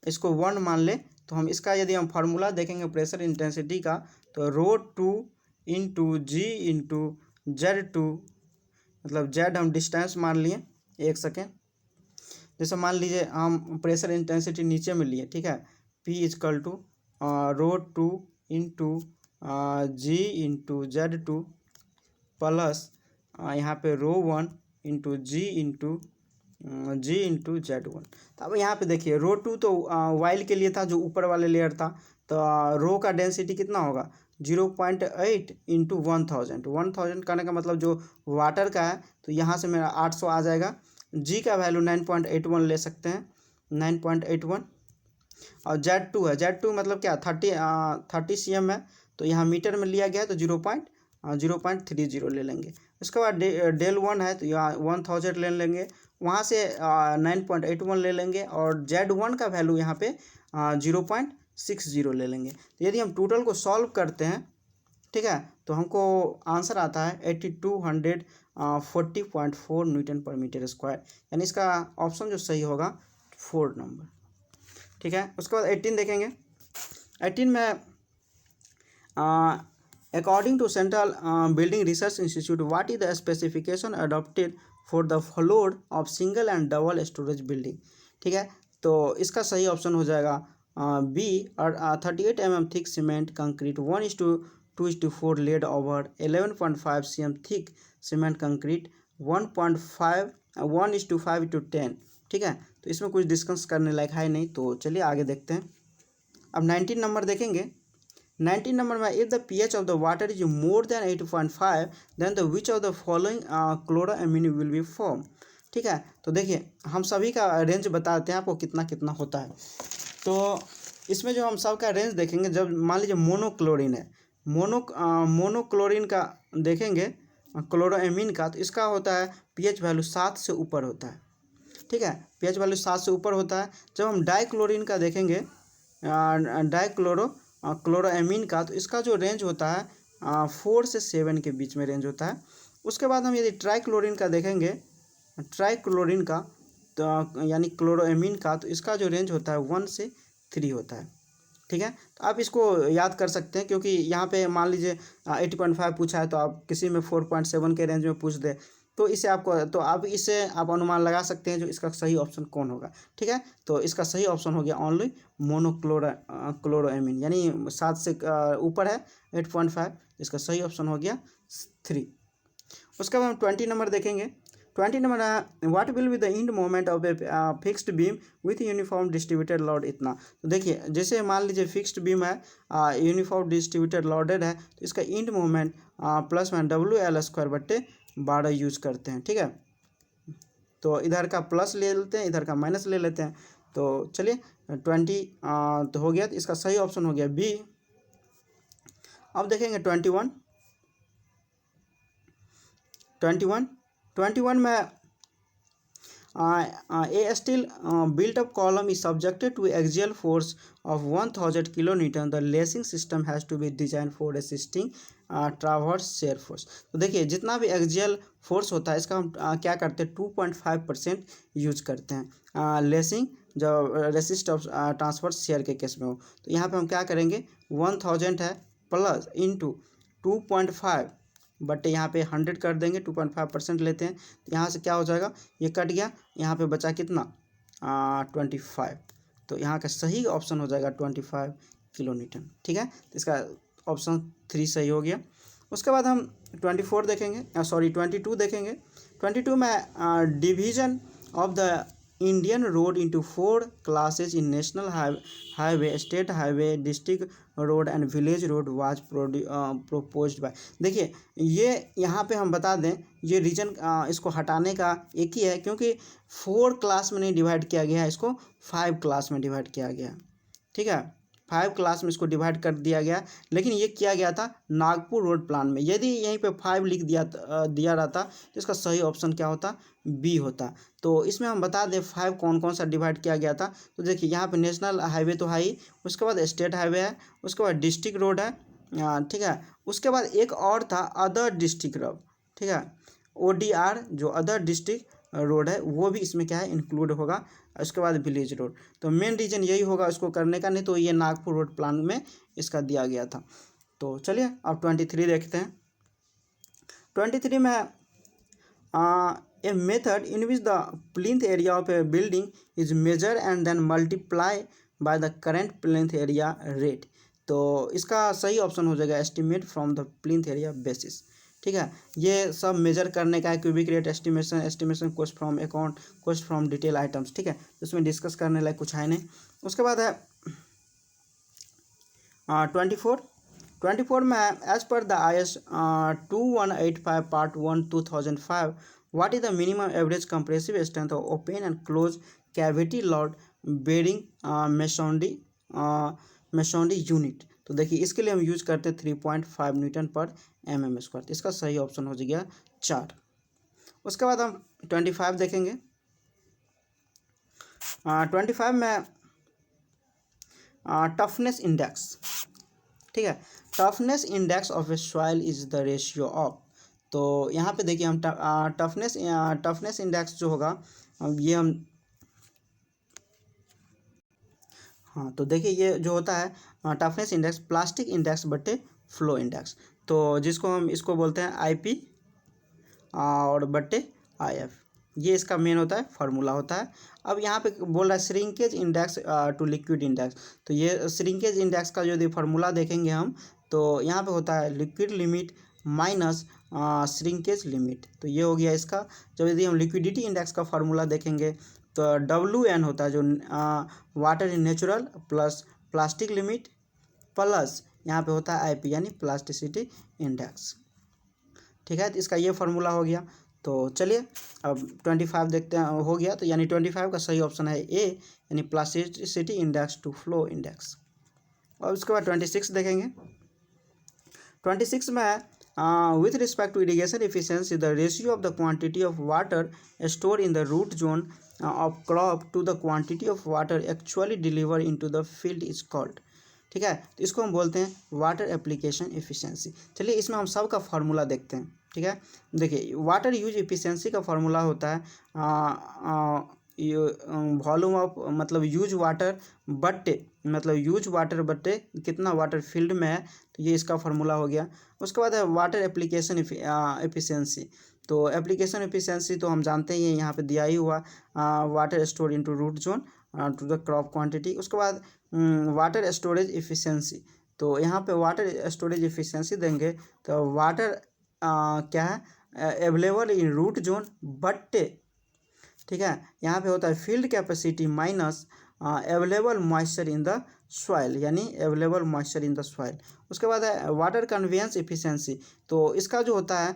इसको 1 मान लें, तो हम इसका यदि हम फार्मूला देखेंगे प्रेशर इंटेंसिटी का, तो ρ2 इंटू जी इंटू Z2, मतलब Z हम डिस्टेंस मान लिए, 1 सेकेंड। जैसे मान लीजिए हम प्रेशर इंटेंसिटी नीचे में लिए, ठीक है, P is equal to ρ2 into g into Z2 plus यहाँ पे ρ1 इंटू जी इंटू Z1। तो अब यहाँ पे देखिए ρ2 तो वाइल के लिए था, जो ऊपर वाले लेयर था, तो रो का डेंसिटी कितना होगा, 0.8 इंटू 1000। 1000 करने का मतलब जो वाटर का है, तो यहाँ से मेरा 800 आ जाएगा। जी का वैल्यू 9.81 ले सकते हैं, 9.81। और Z2 है, Z2 मतलब क्या, 30 cm है, तो यहाँ मीटर में लिया गया है, तो 0.30 ले लेंगे। उसके बाद डेल 1 है, तो यहाँ 1000 ले लेंगे, वहाँ से 9.81 ले लेंगे, और Z1 का वैल्यू यहाँ पे 0.60 ले लेंगे। तो यदि हम टोटल को सॉल्व करते हैं, ठीक है, तो हमको आंसर आता है 8240.4 न्यूटन पर मीटर स्क्वायर, यानी इसका ऑप्शन जो सही होगा 4 नंबर। ठीक है, उसके बाद 18 देखेंगे। 18 में according to central building research institute, what is the specification adopted for the floor of single and double storage building. ठीक है, तो इसका सही ऑप्शन हो जाएगा बी, और 38 mm thick cement concrete 1:2:4 laid over 11.5 cm thick cement concrete 1:5:10। ठीक है, तो इसमें कुछ डिस्कस करने लायक है नहीं, तो चलिए आगे देखते हैं। अब 19 नंबर देखेंगे। 19 नंबर में, if the pH of the water is more than 8.5 than the which of the following chloramine will be form. ठीक है, तो देखिए हम सभी का रेंज बताते हैं आपको कितना कितना होता है। तो इसमें जो हम सब का रेंज देखेंगे, जब मान लीजिए मोनोक्लोरीन है, मोनोक्लोरीन का देखेंगे, क्लोरोएमिन का, तो इसका होता है pH वैल्यू 7 से ऊपर होता है। ठीक है, pH वैल्यू 7 से ऊपर होता है। जब हम डाइक्लोरीन का देखेंगे, क्लोरोएमिन का, तो इसका जो रेंज होता है 4 से 7 के बीच में रेंज होता है। उसके बाद हम यदि ट्राइक्लोरीन का देखेंगे, ट्राइक्लोरीन का, तो यानी क्लोरोएमिन का, तो इसका जो रेंज होता है 1 से 3 होता है। ठीक है, तो आप इसको याद कर सकते हैं, क्योंकि यहाँ पे मान लीजिए 8.5 पूछा है, तो आप किसी में 4.7 के रेंज में पूछ दे, तो इसे आपको, तो आप इससे आप अनुमान लगा सकते हैं जो इसका सही ऑप्शन कौन होगा। ठीक है, तो इसका सही ऑप्शन हो गया ओनली क्लोरोएमिन, यानी 7 से ऊपर है 8.5, इसका सही ऑप्शन हो गया 3। उसके बाद हम 20 नंबर देखेंगे। 20 number, what will be the end moment of a fixed beam with uniform distributed load इतना। तो देखिए जैसे मान लीजिए फिक्स्ड बीम है, यूनिफॉर्म डिस्ट्रीब्यूटेड लोडेड है, तो इसका इंड मोमेंट प्लस में WL²/12 यूज करते हैं। ठीक है, तो इधर का प्लस ले लेते हैं, इधर का माइनस ले लेते हैं, तो चलिए 20 तो हो गया, तो इसका सही ऑप्शन हो गया बी। अब देखेंगे 21 में A steel built up column is subjected to axial force of 1000 kilonewton. The lacing system has to be designed for assisting traverse shear force. तो देखिए जितना भी एक्जियल फोर्स होता है इसका हम क्या करते हैं 2.5% यूज करते हैं लेसिंग जब रेसिस्ट ऑफ ट्रांसवर्स शेयर के केस में हो। तो यहाँ पे हम क्या करेंगे 1000 है प्लस इंटू 2.5 बट यहाँ पे 100 कर देंगे 2.5% लेते हैं। तो यहाँ से क्या हो जाएगा ये कट गया, यहाँ पे बचा कितना 25। तो यहाँ का सही ऑप्शन हो जाएगा 25 किलोन्यूटन। ठीक है, तो इसका ऑप्शन 3 सही हो गया। उसके बाद हम 24 देखेंगे, सॉरी 22 देखेंगे। 22 में division of the Indian road into 4 classes in national highway, state highway, district road and village road was proposed by. देखिए ये यहाँ पे हम बता दें ये रीजन इसको हटाने का एक ही है, क्योंकि 4 क्लास में नहीं डिवाइड किया गया है, इसको 5 क्लास में डिवाइड किया गया है। ठीक है, 5 क्लास में इसको डिवाइड कर दिया गया, लेकिन ये किया गया था नागपुर रोड प्लान में। यदि यहीं पे 5 लिख दिया रहता तो इसका सही ऑप्शन क्या होता बी होता। तो इसमें हम बता दें 5 कौन कौन सा डिवाइड किया गया था। तो देखिए यहाँ पे नेशनल हाईवे तो है ही, उसके बाद स्टेट हाईवे है, उसके बाद डिस्ट्रिक्ट रोड है, ठीक है, उसके बाद एक और था अदर डिस्ट्रिक्ट रोड। ठीक है, ODR जो अदर डिस्ट्रिक्ट रोड है वो भी इसमें क्या है इंक्लूड होगा, उसके बाद विलेज रोड। तो मेन रीजन यही होगा इसको करने का, नहीं तो ये नागपुर रोड प्लान में इसका दिया गया था। तो चलिए अब 23 देखते हैं। 23 में a method in which the plinth area of a building is measure and then multiply by the current plinth area rate. तो इसका सही ऑप्शन हो जाएगा estimate from the plinth area basis. ठीक है, ये सब मेजर करने का है, cubic rate estimation cost from account, cost from detail items. ठीक है, तो उसमें डिस्कस करने लायक कुछ है नहीं। उसके बाद है 24 में as per the IS 2185 part 1 2005 what is the minimum average compressive strength of open and close cavity load bearing masonry unit. तो देखिए इसके लिए हम यूज करते हैं 3.5 न्यूटन पर mm²। इसका सही ऑप्शन हो जाएगा 4। उसके बाद हम 25 देखेंगे। 25 में टफनेस इंडेक्स। ठीक है, toughness index of A soil is the ratio of. तो यहाँ पे देखिए हम टफनेस इंडेक्स जो होगा ये हम, हाँ तो देखिए ये जो होता है टफनेस इंडेक्स प्लास्टिक इंडेक्स बटे फ्लो इंडेक्स। तो जिसको हम इसको बोलते हैं IP और बटे IF, ये इसका मेन होता है फार्मूला होता है। अब यहाँ पे बोल रहा है shrinkage index to liquid index. तो ये श्रिंकेज इंडेक्स का यदि फार्मूला देखेंगे हम तो यहाँ पे होता है liquid limit minus shrinkage limit. तो ये हो गया इसका। जब यदि हम लिक्विडिटी इंडेक्स का फार्मूला देखेंगे तो WN होता है जो water in natural plus plastic limit plus यहाँ पे होता है IP यानी प्लास्टिसिटी इंडेक्स। ठीक है, तो इसका ये फार्मूला हो गया। तो चलिए अब 25 देखते हैं, हो गया। तो यानी 25 का सही ऑप्शन है A यानी plasticity index to flow index. और उसके बाद 26 देखेंगे। 26 में with respect to irrigation efficiency the ratio of the quantity of water stored in the root zone of crop to the quantity of water actually delivered into the field is called। ठीक है, तो इसको हम बोलते हैं water application efficiency. चलिए इसमें हम सब का फार्मूला देखते हैं। ठीक है, देखिए वाटर यूज एफिशिएंसी का फार्मूला होता है वॉल्यूम ऑफ मतलब यूज वाटर बट्टे मतलब यूज वाटर बट्टे कितना वाटर फील्ड में है। तो ये इसका फार्मूला हो गया। उसके बाद है वाटर एप्लीकेशन एफिशिएंसी। तो एप्लीकेशन एफिशिएंसी तो हम जानते ही हैं, यहाँ पे दिया ही हुआ water store into root zone to the crop quantity. उसके बाद वाटर स्टोरेज एफिशिएंसी। तो यहाँ पे वाटर स्टोरेज एफिशिएंसी देंगे तो वाटर क्या है अवेलेबल इन रूट जोन बट्टे। ठीक है, यहाँ पे होता है field capacity minus available moisture in the soil यानी available moisture in the soil. उसके बाद है वाटर कन्वेंस एफिशिएंसी। तो इसका जो होता है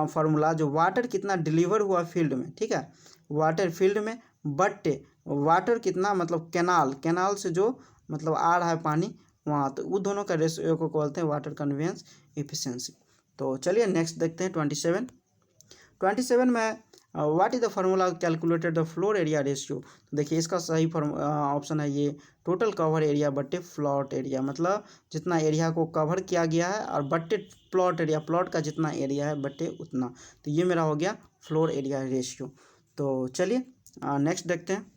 फार्मूला जो वाटर कितना डिलीवर हुआ फील्ड में। ठीक है, वाटर फील्ड में बट वाटर कितना मतलब कैनाल से जो मतलब आ रहा है पानी वहाँ, तो वो दोनों का रेशियो को बोलते हैं वाटर कन्वेंस एफिशिएंसी। तो चलिए नेक्स्ट देखते हैं 27 में what is the formula calculated the floor area ratio. तो देखिए इसका सही ऑप्शन है ये, टोटल कवर एरिया बट्टे प्लॉट एरिया, मतलब जितना एरिया को कवर किया गया है और बट्टे प्लॉट एरिया, प्लॉट का जितना एरिया है बट्टे उतना, तो ये मेरा हो गया फ्लोर एरिया रेशियो। तो चलिए नेक्स्ट देखते हैं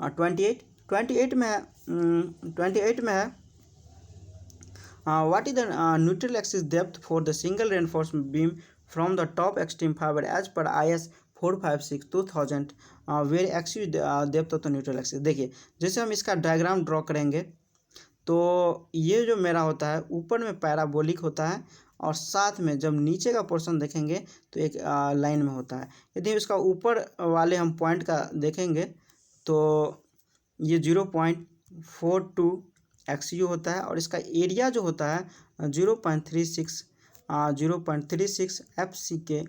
28। 28 में है 28 में है what is the neutral axis depth for the single reinforced beam from the top extreme fiber as per IS 456 2000 where axis depth of the neutral axis। देखिए जैसे हम इसका डायग्राम ड्रॉ करेंगे तो ये जो मेरा होता है ऊपर में पैराबोलिक होता है और साथ में जब नीचे का पोर्शन देखेंगे तो एक लाइन में होता है। यदि इसका ऊपर वाले हम पॉइंट का देखेंगे तो ये 0.42 XU होता है और इसका एरिया जो होता है 0.36 FCK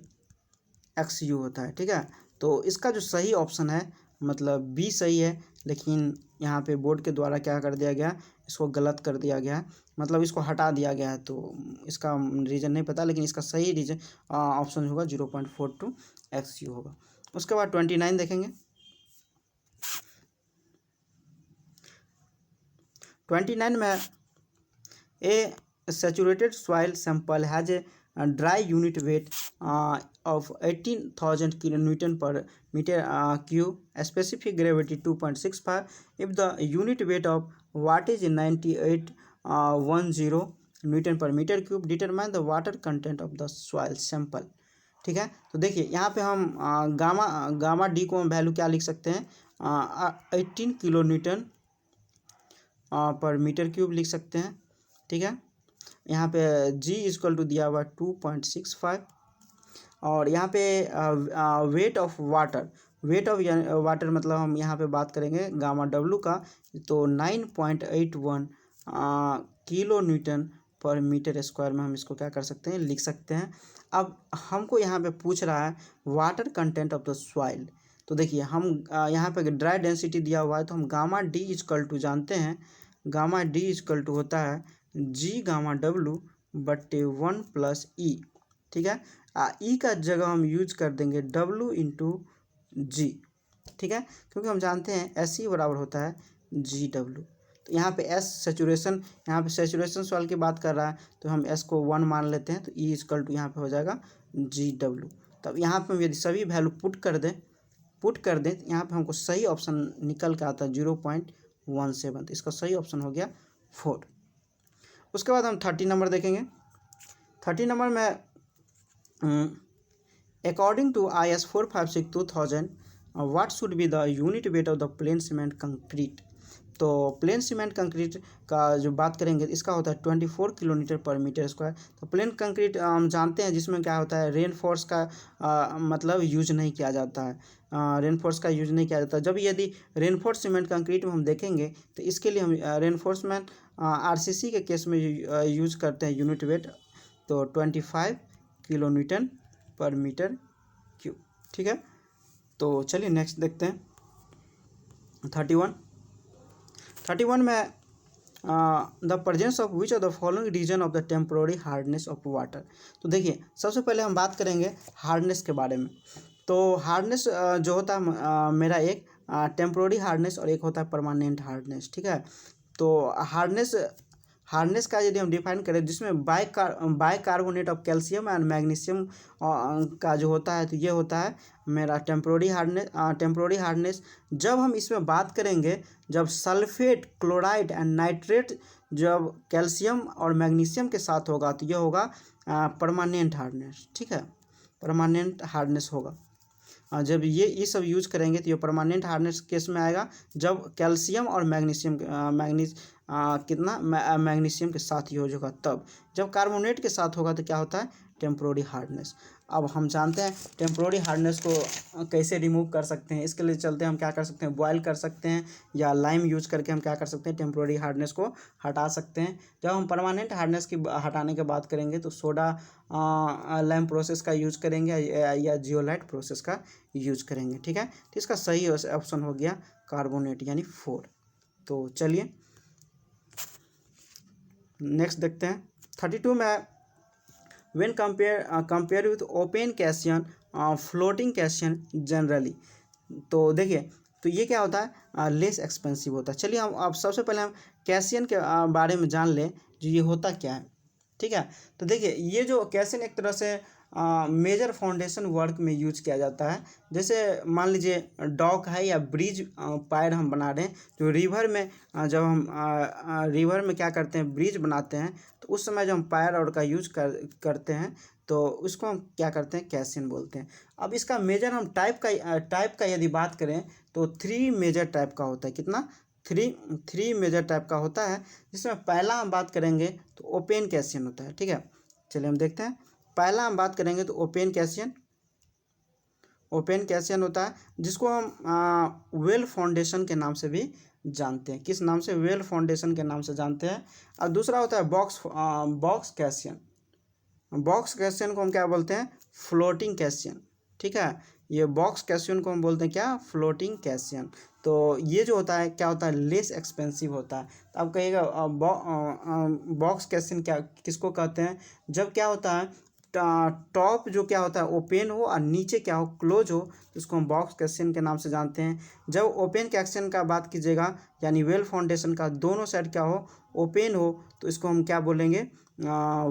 XU होता है। ठीक है, तो इसका जो सही ऑप्शन है मतलब बी सही है, लेकिन यहाँ पे बोर्ड के द्वारा क्या कर दिया गया, इसको गलत कर दिया गया है, मतलब इसको हटा दिया गया है। तो इसका रीज़न नहीं पता, लेकिन इसका सही रीजन ऑप्शन होगा 0.42 XU होगा। उसके बाद 29 देखेंगे। 29 में a saturated soil sample has a dry unit weight of 18,000 kilonewton per meter cube, specific gravity 2.65, if the unit weight of watt is 9810 Newton per meter cube, determine the water content of the soil sample। ठीक है, तो देखिए यहाँ पे हम gamma D को हम value क्या लिख सकते हैं 18 kilo newton per metre cube लिख सकते हैं। ठीक है, यहाँ पे जी इक्वल टू दिया हुआ 2.65 और यहाँ पे weight of water, weight of water मतलब हम यहाँ पे बात करेंगे गामा डब्लू का, तो 9.81 kilo newton per metre square में हम इसको क्या कर सकते हैं लिख सकते हैं। अब हमको यहाँ पे पूछ रहा है water content of the soil, तो देखिए हम यहाँ पे ड्राई डेंसिटी दिया हुआ है तो हम गामा डी इक्वल टू जानते हैं, गामा डी इक्वल टू होता है जी गामा डब्लू बट्टे 1 प्लस ई। ठीक है, ई का जगह हम यूज कर देंगे डब्लू इंटू जी। ठीक है, क्योंकि हम जानते हैं एस ई बराबर होता है जी डब्लू। तो यहाँ पे एस सेचुरेशन, यहाँ पे सेचुरेशन सॉइल की बात कर रहा है तो हम एस को 1 मान लेते हैं, तो ई इक्वल टू यहाँ पे हो जाएगा जी डब्लू। तब यहाँ पे हम यदि सभी वैल्यू पुट कर दें तो यहाँ पे हमको सही ऑप्शन निकल के आता है 0.17, तो इसका सही ऑप्शन हो गया 4। उसके बाद हम 30 नंबर देखेंगे। 30 नंबर में according to IS 456 2000 what should be the unit weight of the plain cement concrete। तो प्लेन सीमेंट कंक्रीट का जो बात करेंगे इसका होता है 24 किलोमीटर पर मीटर स्क्वायर। तो प्लेन कंक्रीट हम जानते हैं जिसमें क्या होता है रेन फोर्स का मतलब यूज नहीं किया जाता है, रेन फोर्स का यूज नहीं किया जाता। जब यदि रेन फोर्स सीमेंट कंक्रीट में हम देखेंगे तो इसके लिए हम रेनफोर्समेंट RCC के केस में यूज करते हैं यूनिट वेट, तो 25 kilo newton per metre cube. ठीक है, तो चलिए नेक्स्ट देखते हैं 31 में the presence of which of the following reason of the temporary hardness of water. तो देखिए सबसे पहले हम बात करेंगे हार्डनेस के बारे में। तो हार्डनेस जो होता है मेरा एक टेम्पोररी हार्डनेस और एक होता है परमानेंट हार्डनेस। ठीक है, तो हार्डनेस का यदि हम डिफाइन करें जिसमें bicarbonate of calcium and magnesium का जो होता है तो ये होता है मेरा टेम्पोररी हार्डनेस। जब हम इसमें बात करेंगे जब सल्फेट, क्लोराइड एंड नाइट्रेट जब कैल्शियम और मैग्नीशियम के साथ होगा तो ये होगा परमानेंट हार्डनेस। ठीक है, परमानेंट हार्डनेस होगा। जब ये सब यूज करेंगे तो ये परमानेंट हार्डनेस केस में आएगा जब कैल्शियम और मैग्नीशियम मैग्नीशियम के साथ यूज होगा। तब जब कार्बोनेट के साथ होगा तो क्या होता है टेम्पोररी हार्डनेस। अब हम जानते हैं टेम्पोररी हार्डनेस को कैसे रिमूव कर सकते हैं, इसके लिए चलते हैं हम क्या कर सकते हैं बॉयल कर सकते हैं या लाइम यूज करके हम क्या कर सकते हैं टेम्पोररी हार्डनेस को हटा सकते हैं। जब हम परमानेंट हार्डनेस की हटाने की बात करेंगे तो सोडा लाइम प्रोसेस का यूज करेंगे या जियोलाइट प्रोसेस का यूज करेंगे। ठीक है, तो इसका सही ऑप्शन हो गया कार्बोनेट यानी 4। तो चलिए नेक्स्ट देखते हैं 32 में when compare with open cation floating calcium generally. तो देखिए, तो ये क्या होता है, लेस एक्सपेंसिव होता है। चलिए हम अब सबसे पहले हम कैल्शियम के बारे में जान लें, जो ये होता क्या है। ठीक है, तो देखिए ये जो कैल्शियम एक तरह से मेजर फाउंडेशन वर्क में यूज किया जाता है। जैसे मान लीजिए डॉक है या ब्रिज पायर हम बना रहे हैं, जो रिवर में जब हम रिवर में क्या करते हैं, ब्रिज बनाते हैं, तो उस समय जो हम पायर और का यूज करते हैं, तो उसको हम क्या करते हैं, कैल्शियम बोलते हैं। अब इसका मेजर हम टाइप का यदि बात करें तो 3 मेजर टाइप का होता है। कितना, थ्री मेजर टाइप का होता है, जिसमें पहला हम बात करेंगे तो ओपेन कैल्शियम होता है। ठीक है, चलिए हम देखते हैं। पहला हम बात करेंगे तो ओपेन कैल्शियम होता है, जिसको हम वेल फाउंडेशन के नाम से भी जानते हैं। किस नाम से, वेल फाउंडेशन के नाम से जानते हैं। और दूसरा होता है बॉक्स कैल्शियम को हम क्या बोलते हैं, फ्लोटिंग कैल्शियम। ठीक है, ये बॉक्स कैल्शियम को हम बोलते हैं क्या, फ्लोटिंग कैल्शियम। तो ये जो होता है क्या होता है, लेस एक्सपेंसिव होता है। तो आप कहिएगा बॉक्स कैल्शियम क्या किसको कहते हैं, जब क्या होता है टॉप जो क्या होता है ओपन हो और नीचे क्या हो, क्लोज हो, तो उसको हम बॉक्स कैल्शियम के नाम से जानते हैं। जब ओपन कैल्शियम का बात कीजिएगा, यानी वेल फाउंडेशन का दोनों साइड क्या हो, ओपन हो, तो इसको हम क्या बोलेंगे,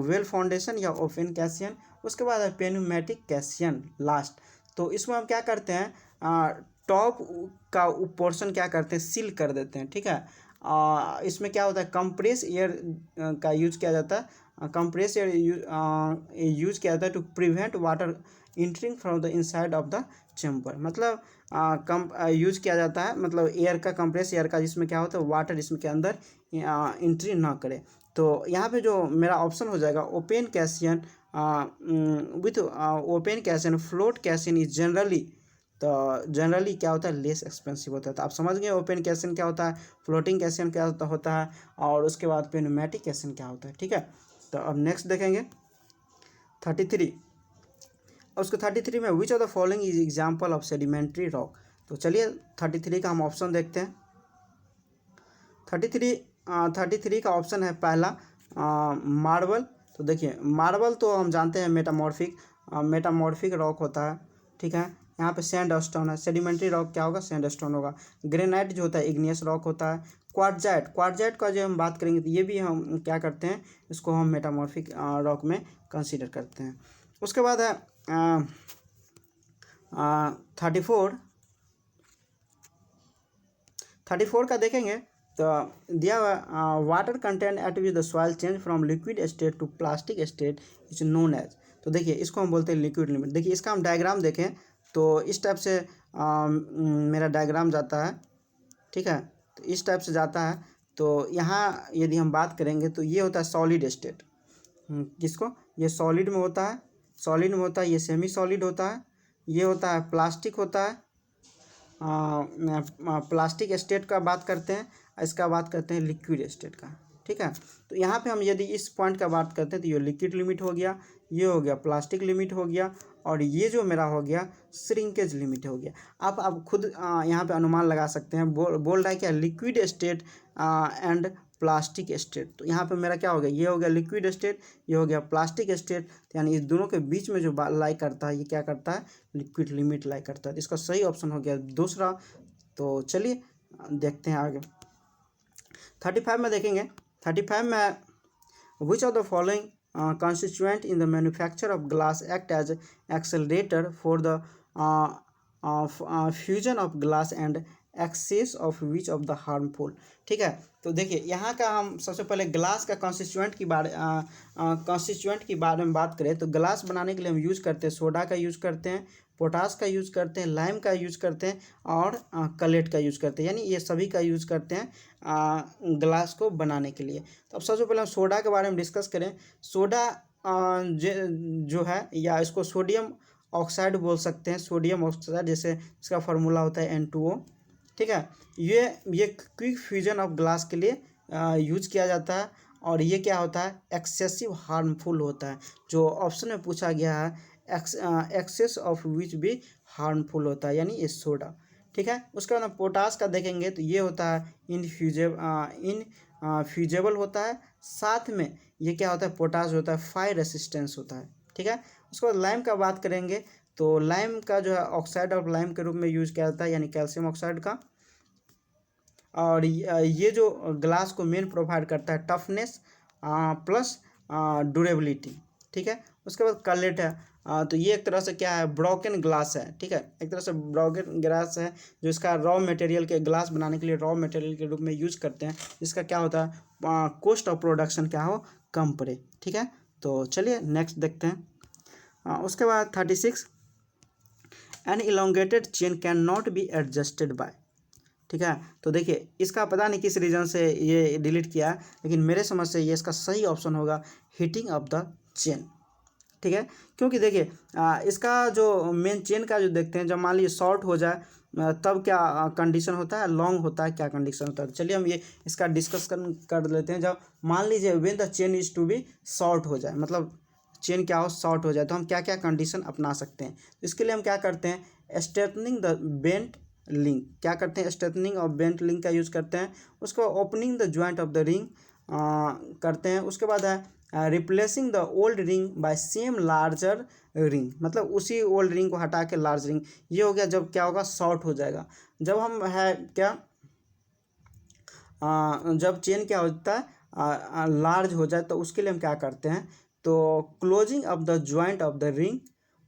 वेल फाउंडेशन या ओपन कैल्शियम। उसके बाद है पेन्यूमेटिक कैल्शियम लास्ट। तो इसमें हम क्या करते हैं, टॉप का पोर्शन क्या करते हैं, सील कर देते हैं। ठीक है, इसमें क्या होता है, कंप्रेस एयर का यूज किया जाता है। कंप्रेस एयर यूज किया जाता है to prevent water entering from the inside of the chamber. मतलब यूज किया जाता है, मतलब एयर का, कंप्रेस एयर का, जिसमें क्या होता है वाटर इसमें के अंदर इंट्री ना करे। तो यहाँ पे जो मेरा ऑप्शन हो जाएगा open calcium with open calcium float calcium is generally. तो जनरली क्या होता है, लेस एक्सपेंसिव होता है। तो आप समझ गए ओपन कैल्शियम क्या होता है, फ्लोटिंग कैल्शियम क्या होता है, और उसके बाद पेन्यूमेटिक कैल्शियम क्या होता है। ठीक है, तो अब नेक्स्ट देखेंगे 33। और उसके 33 में which of the following is example of sedimentary rock. तो चलिए 33 का हम ऑप्शन देखते हैं। 33 का ऑप्शन है पहला मार्बल। तो देखिए मार्बल तो हम जानते हैं मेटामॉर्फिक रॉक होता है। ठीक है, यहाँ पे सैंडस्टोन है। सेडिमेंट्री रॉक क्या होगा, सैंडस्टोन होगा। ग्रेनाइट जो होता है इग्नियस रॉक होता है। क्वार्टजाइट का जो हम बात करेंगे तो ये भी हम क्या करते हैं, इसको हम मेटामॉर्फिक रॉक में कंसीडर करते हैं। उसके बाद है 34 का देखेंगे तो दिया हुआ water content at which the soil change from liquid state to plastic state is known as. तो देखिए इसको हम बोलते हैं लिक्विड लिमिट। देखिए इसका हम डायग्राम देखें तो इस टाइप से मेरा डायग्राम जाता है। ठीक है, तो इस टाइप से जाता है। तो यहाँ यदि हम बात करेंगे तो ये होता है सॉलिड स्टेट। किसको, ये सॉलिड में होता है, ये सेमी सॉलिड होता है, ये होता है प्लास्टिक होता है। प्लास्टिक स्टेट का बात करते हैं, इसका बात करते हैं लिक्विड स्टेट का। ठीक है, तो यहाँ पे हम यदि इस पॉइंट का बात करते हैं तो ये लिक्विड लिमिट हो गया, ये हो गया प्लास्टिक लिमिट हो गया, और ये जो मेरा हो गया श्रिंकेज लिमिट हो गया। आप खुद यहाँ पे अनुमान लगा सकते हैं। बोल रहा है क्या, liquid state and plastic state. तो यहाँ पे मेरा क्या हो गया, ये हो गया लिक्विड स्टेट, ये हो गया प्लास्टिक स्टेट। यानी इस दोनों के बीच में जो लाई करता है, ये क्या करता है, लिक्विड लिमिट लाई करता है। तो इसका सही ऑप्शन हो गया दूसरा। तो चलिए देखते हैं आगे। 35 में देखेंगे। 35 में which of the following constituent in the manufacture of glass act as accelerator for the fusion of glass and excess of which of the harmful। ठीक है, तो देखिए यहाँ का हम सबसे पहले ग्लास का कंस्टिट्यूएंट की बारे में बात करें तो ग्लास बनाने के लिए हम यूज करते हैं सोडा का यूज करते हैं, पोटास का यूज करते हैं, लाइम का यूज करते हैं, और कलेट का यूज करते हैं। यानी ये सभी का यूज करते हैं ग्लास को बनाने के लिए। तो अब सबसे पहले हम सोडा के बारे में डिस्कस करें। सोडा जो है, या इसको सोडियम ऑक्साइड बोल सकते हैं, सोडियम ऑक्साइड, जैसे इसका फार्मूला होता है N2O। ठीक है, ये क्विक फ्यूजन ऑफ ग्लास के लिए यूज किया जाता है, और ये क्या होता है, एक्सेसिव हार्मफुल होता है। जो ऑप्शन में पूछा गया है एक्सेस ऑफ विच भी हार्मफुल होता है, यानी ये सोडा। ठीक है, उसके बाद हम पोटास का देखेंगे तो ये होता है इनफ्यूजेबल होता है। साथ में ये क्या होता है, पोटास होता है फायर रेसिस्टेंस होता है। ठीक है, उसके बाद लाइम का बात करेंगे तो लाइम का जो है ऑक्साइड ऑफ लाइम के रूप में यूज किया जाता है, यानी कैल्शियम ऑक्साइड का। और ये जो ग्लास को मेन प्रोवाइड करता है टफनेस प्लस ड्यूरेबिलिटी, ठीक है। उसके बाद कलेट है, तो ये एक तरह से क्या है, ब्रोकन ग्लास है, ठीक है, एक तरह से ब्रोकन ग्लास है जो इसका रॉ मटेरियल के ग्लास बनाने के लिए रॉ मटेरियल के रूप में यूज करते हैं। इसका क्या होता है, कॉस्ट ऑफ प्रोडक्शन क्या हो, कम पड़े, ठीक है। तो चलिए नेक्स्ट देखते हैं। उसके बाद 36, an elongated chain can not be adjusted by, ठीक है। तो देखिए इसका पता नहीं किस रीज़न से ये डिलीट किया है, लेकिन मेरे समझ से ये इसका सही ऑप्शन होगा हीटिंग ऑफ द चेन, ठीक है। क्योंकि देखिए इसका जो मेन चेन का जो देखते हैं, जब मान लीजिए शॉर्ट हो जाए तब क्या कंडीशन होता है, लॉन्ग होता है, क्या कंडीशन होता है। तो चलिए हम ये इसका डिस्कस कर लेते हैं। जब मान लीजिए when the chain is to be short हो जाए, मतलब चेन क्या हो, शॉर्ट हो जाए, तो हम क्या क्या कंडीशन अपना सकते हैं। तो इसके लिए हम क्या करते हैं, स्ट्रेटनिंग द बेंट लिंक, क्या करते हैं, स्ट्रेटनिंग और बेंट लिंक का यूज़ करते हैं। उसके बाद opening the joint of the ring करते हैं। उसके बाद है replacing the old ring by same larger ring, मतलब उसी ओल्ड रिंग को हटा के लार्ज रिंग। ये हो गया जब क्या होगा, शॉर्ट हो जाएगा। जब हम है क्या जब चेन क्या होता है लार्ज हो जाए, तो उसके लिए हम क्या करते हैं, तो closing of the joint of the ring.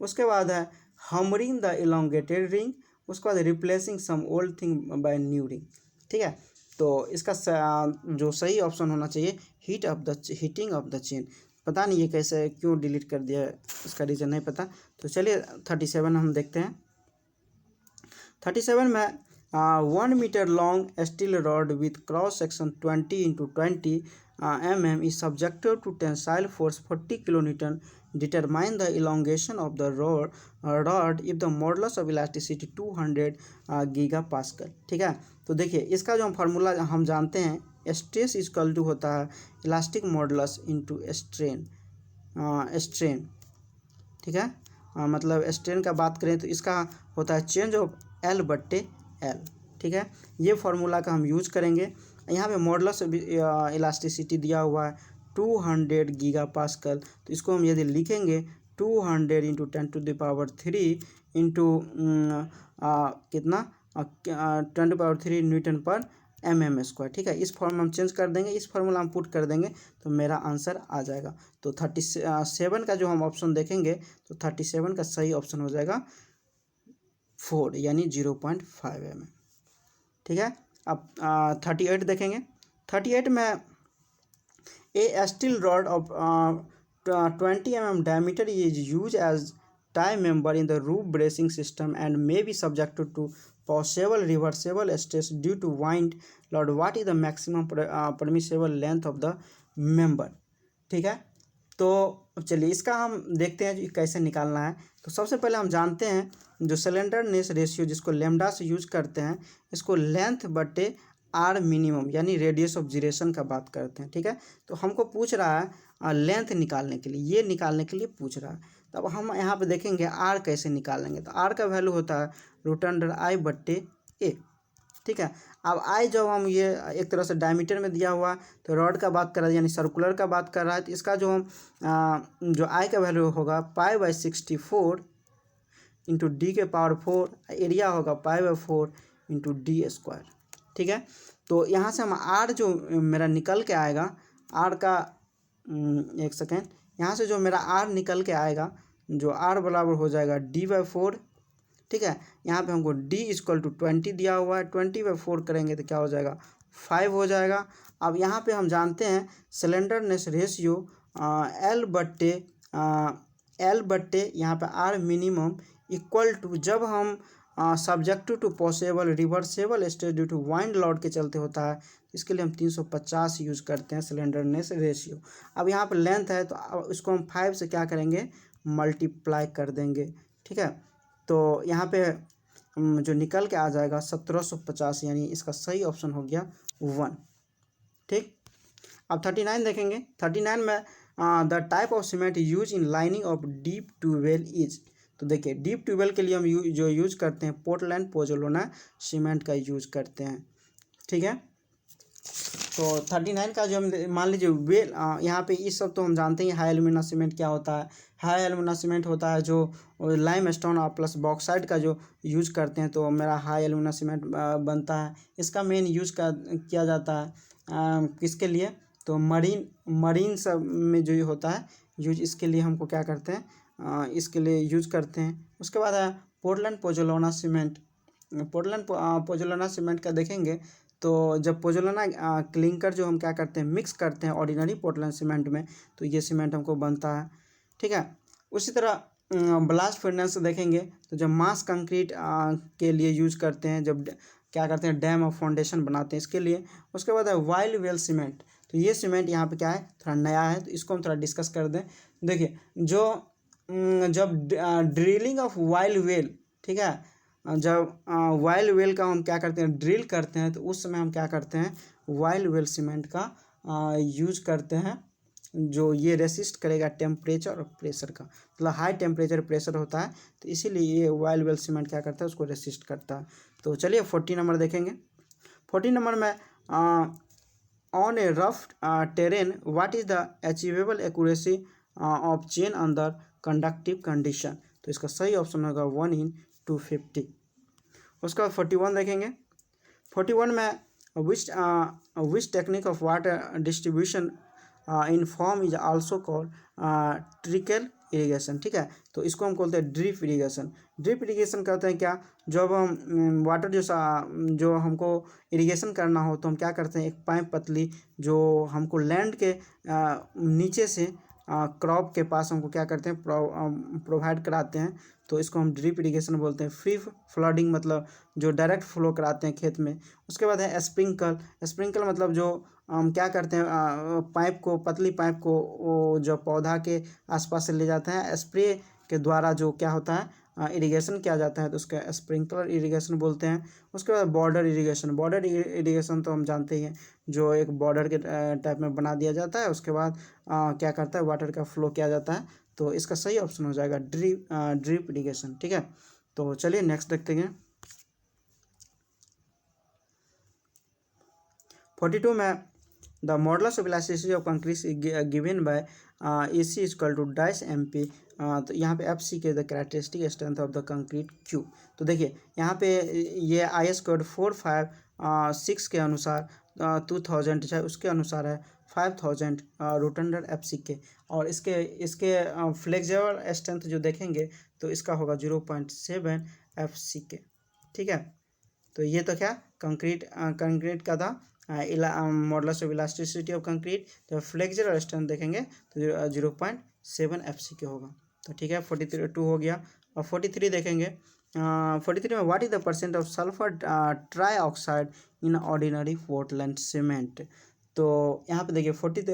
उसके बाद है हमरिंग द इलोंगेटेड रिंग। उसके बाद replacing some old thing by new ring, ठीक है। तो इसका जो सही ऑप्शन होना चाहिए हीटिंग ऑफ द चेन। पता नहीं ये कैसे क्यों डिलीट कर दिया है, इसका रीज़न नहीं पता। तो चलिए 37 हम देखते हैं। 37 में 1 metre long steel rod with cross section 20 × 20 mm is subjected to tensile force 40 kilonewton. Determine the elongation of the rod if the modulus of elasticity 200 gigapascal, ठीक है। तो देखिए इसका जो हम फार्मूला हम जानते हैं, स्ट्रेस इक्वल टू होता है इलास्टिक मॉडुलस इंटू स्ट्रेन, ठीक है। मतलब स्ट्रेन का बात करें तो इसका होता है चेंज ऑफ L/L, ठीक है। ये फार्मूला का हम यूज करेंगे। यहाँ पे मॉडुलस इलास्टिसिटी दिया हुआ है 200 गीगापास्कल। तो इसको हम यदि लिखेंगे 200 × 10⁻³ इंटू कितना 10⁻³ न्यूटन पर mm², ठीक है। इस फॉर्म में हम चेंज कर देंगे, इस फॉर्मूला हम पुट कर देंगे, तो मेरा आंसर आ जाएगा। तो 37 का जो हम ऑप्शन देखेंगे, तो 37 का सही ऑप्शन हो जाएगा 4 यानी 0.5 mm, ठीक है। अब 38 देखेंगे। 38 में a steel rod of 20 mm diameter is used as tie member in the roof bracing system and may be subjected to possible reversible stress due to wind load. What is the maximum permissible length of the member, ठीक है। तो चलिए इसका हम देखते हैं कैसे निकालना है। तो सबसे पहले हम जानते हैं जो सिलेंडरनेस रेशियो जिसको लेमडा से यूज करते हैं, इसको लेंथ बटे आर मिनिमम यानी रेडियस ऑफ जीरेशन का बात करते हैं, ठीक है। तो हमको पूछ रहा है लेंथ निकालने के लिए, ये निकालने के लिए पूछ रहा है। तो अब हम यहाँ पे देखेंगे आर कैसे निकालेंगे। तो आर का वैल्यू होता है √I/A, ठीक है। अब आई जब हम ये एक तरह से डायमीटर में दिया हुआ, तो रॉड का बात कर रहा है यानी सर्कुलर का बात कर रहा है, तो इसका जो हम जो आई का वैल्यू होगा π/64 इंटू D⁴, एरिया होगा π/4 इंटू D², ठीक है। तो यहाँ से हम आर जो मेरा निकल के आएगा, आर का एक सेकेंड, यहाँ से जो मेरा आर निकल के आएगा, जो आर बराबर हो जाएगा D/4, ठीक है। यहाँ पे हमको D=20 दिया हुआ है, 20/4 करेंगे तो क्या हो जाएगा 5 हो जाएगा। अब यहाँ पे हम जानते हैं सिलेंडरनेस रेशियो L/L यहाँ पे आर मिनिमम इक्वल टू, जब हम subject to possible reversible stress due to wind load के चलते होता है, इसके लिए हम 350 यूज़ करते हैं सिलेंडरनेस रेशियो। अब यहाँ पर लेंथ है, तो इसको हम 5 से क्या करेंगे, मल्टीप्लाई कर देंगे, ठीक है। तो यहाँ पे जो निकल के आ जाएगा 1750, यानी इसका सही ऑप्शन हो गया 1, ठीक। अब 39 देखेंगे। 39 में the type of cement use in lining of deep tubewell is. तो देखिए डीप ट्यूबवेल के लिए हम जो यूज करते हैं पोर्टलैंड पोज़ोलाना सीमेंट का यूज करते हैं, ठीक है। तो 39 का जो हम मान लीजिए वेल, यहाँ पे इस सब तो हम जानते हैं हाई एल्यूमिना सीमेंट क्या होता है। हाई एल्यूमिना सीमेंट होता है जो लाइम स्टोन और प्लस बॉक्साइट का जो यूज करते हैं, तो मेरा हाई एल्यूमिना सीमेंट बनता है। इसका मेन यूज किया जाता है किसके लिए, तो मरीन सब में जो ये होता है यूज, इसके लिए हमको क्या करते हैं, इसके लिए यूज करते हैं। उसके बाद है Portland pozzolana cement. Portland pozzolana cement का देखेंगे तो जब पोज़ोलाना क्लिंकर जो हम क्या करते हैं मिक्स करते हैं ऑर्डिनरी पोर्टलैंड सीमेंट में, तो ये सीमेंट हमको बनता है। ठीक है, उसी तरह ब्लास्ट फर्नेस देखेंगे तो जब मास कंक्रीट के लिए यूज करते हैं, जब क्या करते हैं डैम और फाउंडेशन बनाते हैं इसके लिए। उसके बाद है वाइल्ड वेल सीमेंट। तो ये सीमेंट यहाँ पे क्या है, थोड़ा नया है, तो इसको हम थोड़ा डिस्कस कर दें। देखिए जो जब ड्रिलिंग ऑफ वाइल्ड वेल, ठीक है, जब वाइल्ड वेल का हम क्या करते हैं ड्रिल करते हैं, तो उस समय हम क्या करते हैं वाइल्ड वेल सीमेंट का यूज करते हैं, जो ये रेसिस्ट करेगा टेम्परेचर और प्रेशर का, मतलब हाई टेम्परेचर प्रेशर होता है, तो इसीलिए ये वाइल्ड वेल सीमेंट क्या करता है उसको रेसिस्ट करता है। तो चलिए 40 नंबर देखेंगे। 40 नंबर में on A rough terrain what is the achievable accuracy of chain under conductive condition. तो इसका सही ऑप्शन होगा 1/250। उसके बाद 41 देखेंगे। 41 में which technique of water distribution in form is also called trickle irrigation. ठीक है, तो इसको हम बोलते हैं ड्रिप इरीगेशन। ड्रिप इरीगेशन करते हैं क्या, जब हम वाटर जो हमको इरीगेशन करना हो तो हम क्या करते हैं, एक पाइप पतली जो हमको लैंड के नीचे से क्रॉप के पास हमको क्या करते हैं प्रोवाइड कराते हैं, तो इसको हम ड्रिप इरीगेशन बोलते हैं। फ्री फ्लडिंग मतलब जो डायरेक्ट फ्लो कराते हैं खेत में। उसके बाद है स्प्रिंकल। स्प्रिंकल मतलब जो हम क्या करते हैं पाइप को, पतली पाइप को वो जो पौधा के आसपास से ले जाते हैं, स्प्रे के द्वारा जो क्या होता है इरिगेशन किया जाता है, तो उसका स्प्रिंकलर इरिगेशन बोलते हैं। उसके बाद बॉर्डर इरिगेशन। बॉर्डर इरिगेशन तो हम जानते ही हैं, जो एक बॉर्डर के टाइप में बना दिया जाता है, उसके बाद क्या करता है वाटर का फ्लो किया जाता है, तो इसका सही ऑप्शन हो जाएगा ड्रिप इरिगेशन। ठीक है, तो चलिए नेक्स्ट देखते हैं। 42 में the modulus of elasticity of concrete given by AC equal to dice MP। तो यहाँ पे FC के the characteristic strength of the concrete Q। तो देखिए यहाँ पे ये IS कोड 456 के अनुसार 2000 है, उसके अनुसार है 5000 रूट अंडर FC के, और इसके फ्लेक्सिबल स्ट्रेंथ जो देखेंगे तो इसका होगा 0.7 FC के। ठीक है, तो ये तो क्या कंक्रीट का था modulus of elasticity of concrete. जब फ्लेक्सुरल स्ट्रेंथ देखेंगे तो 0.7 FC के होगा। तो ठीक है, 42 हो गया। और 43 देखेंगे। 43 में what is the percent of sulphur trioxide in ordinary Portland cement. तो यहाँ पे देखिए 40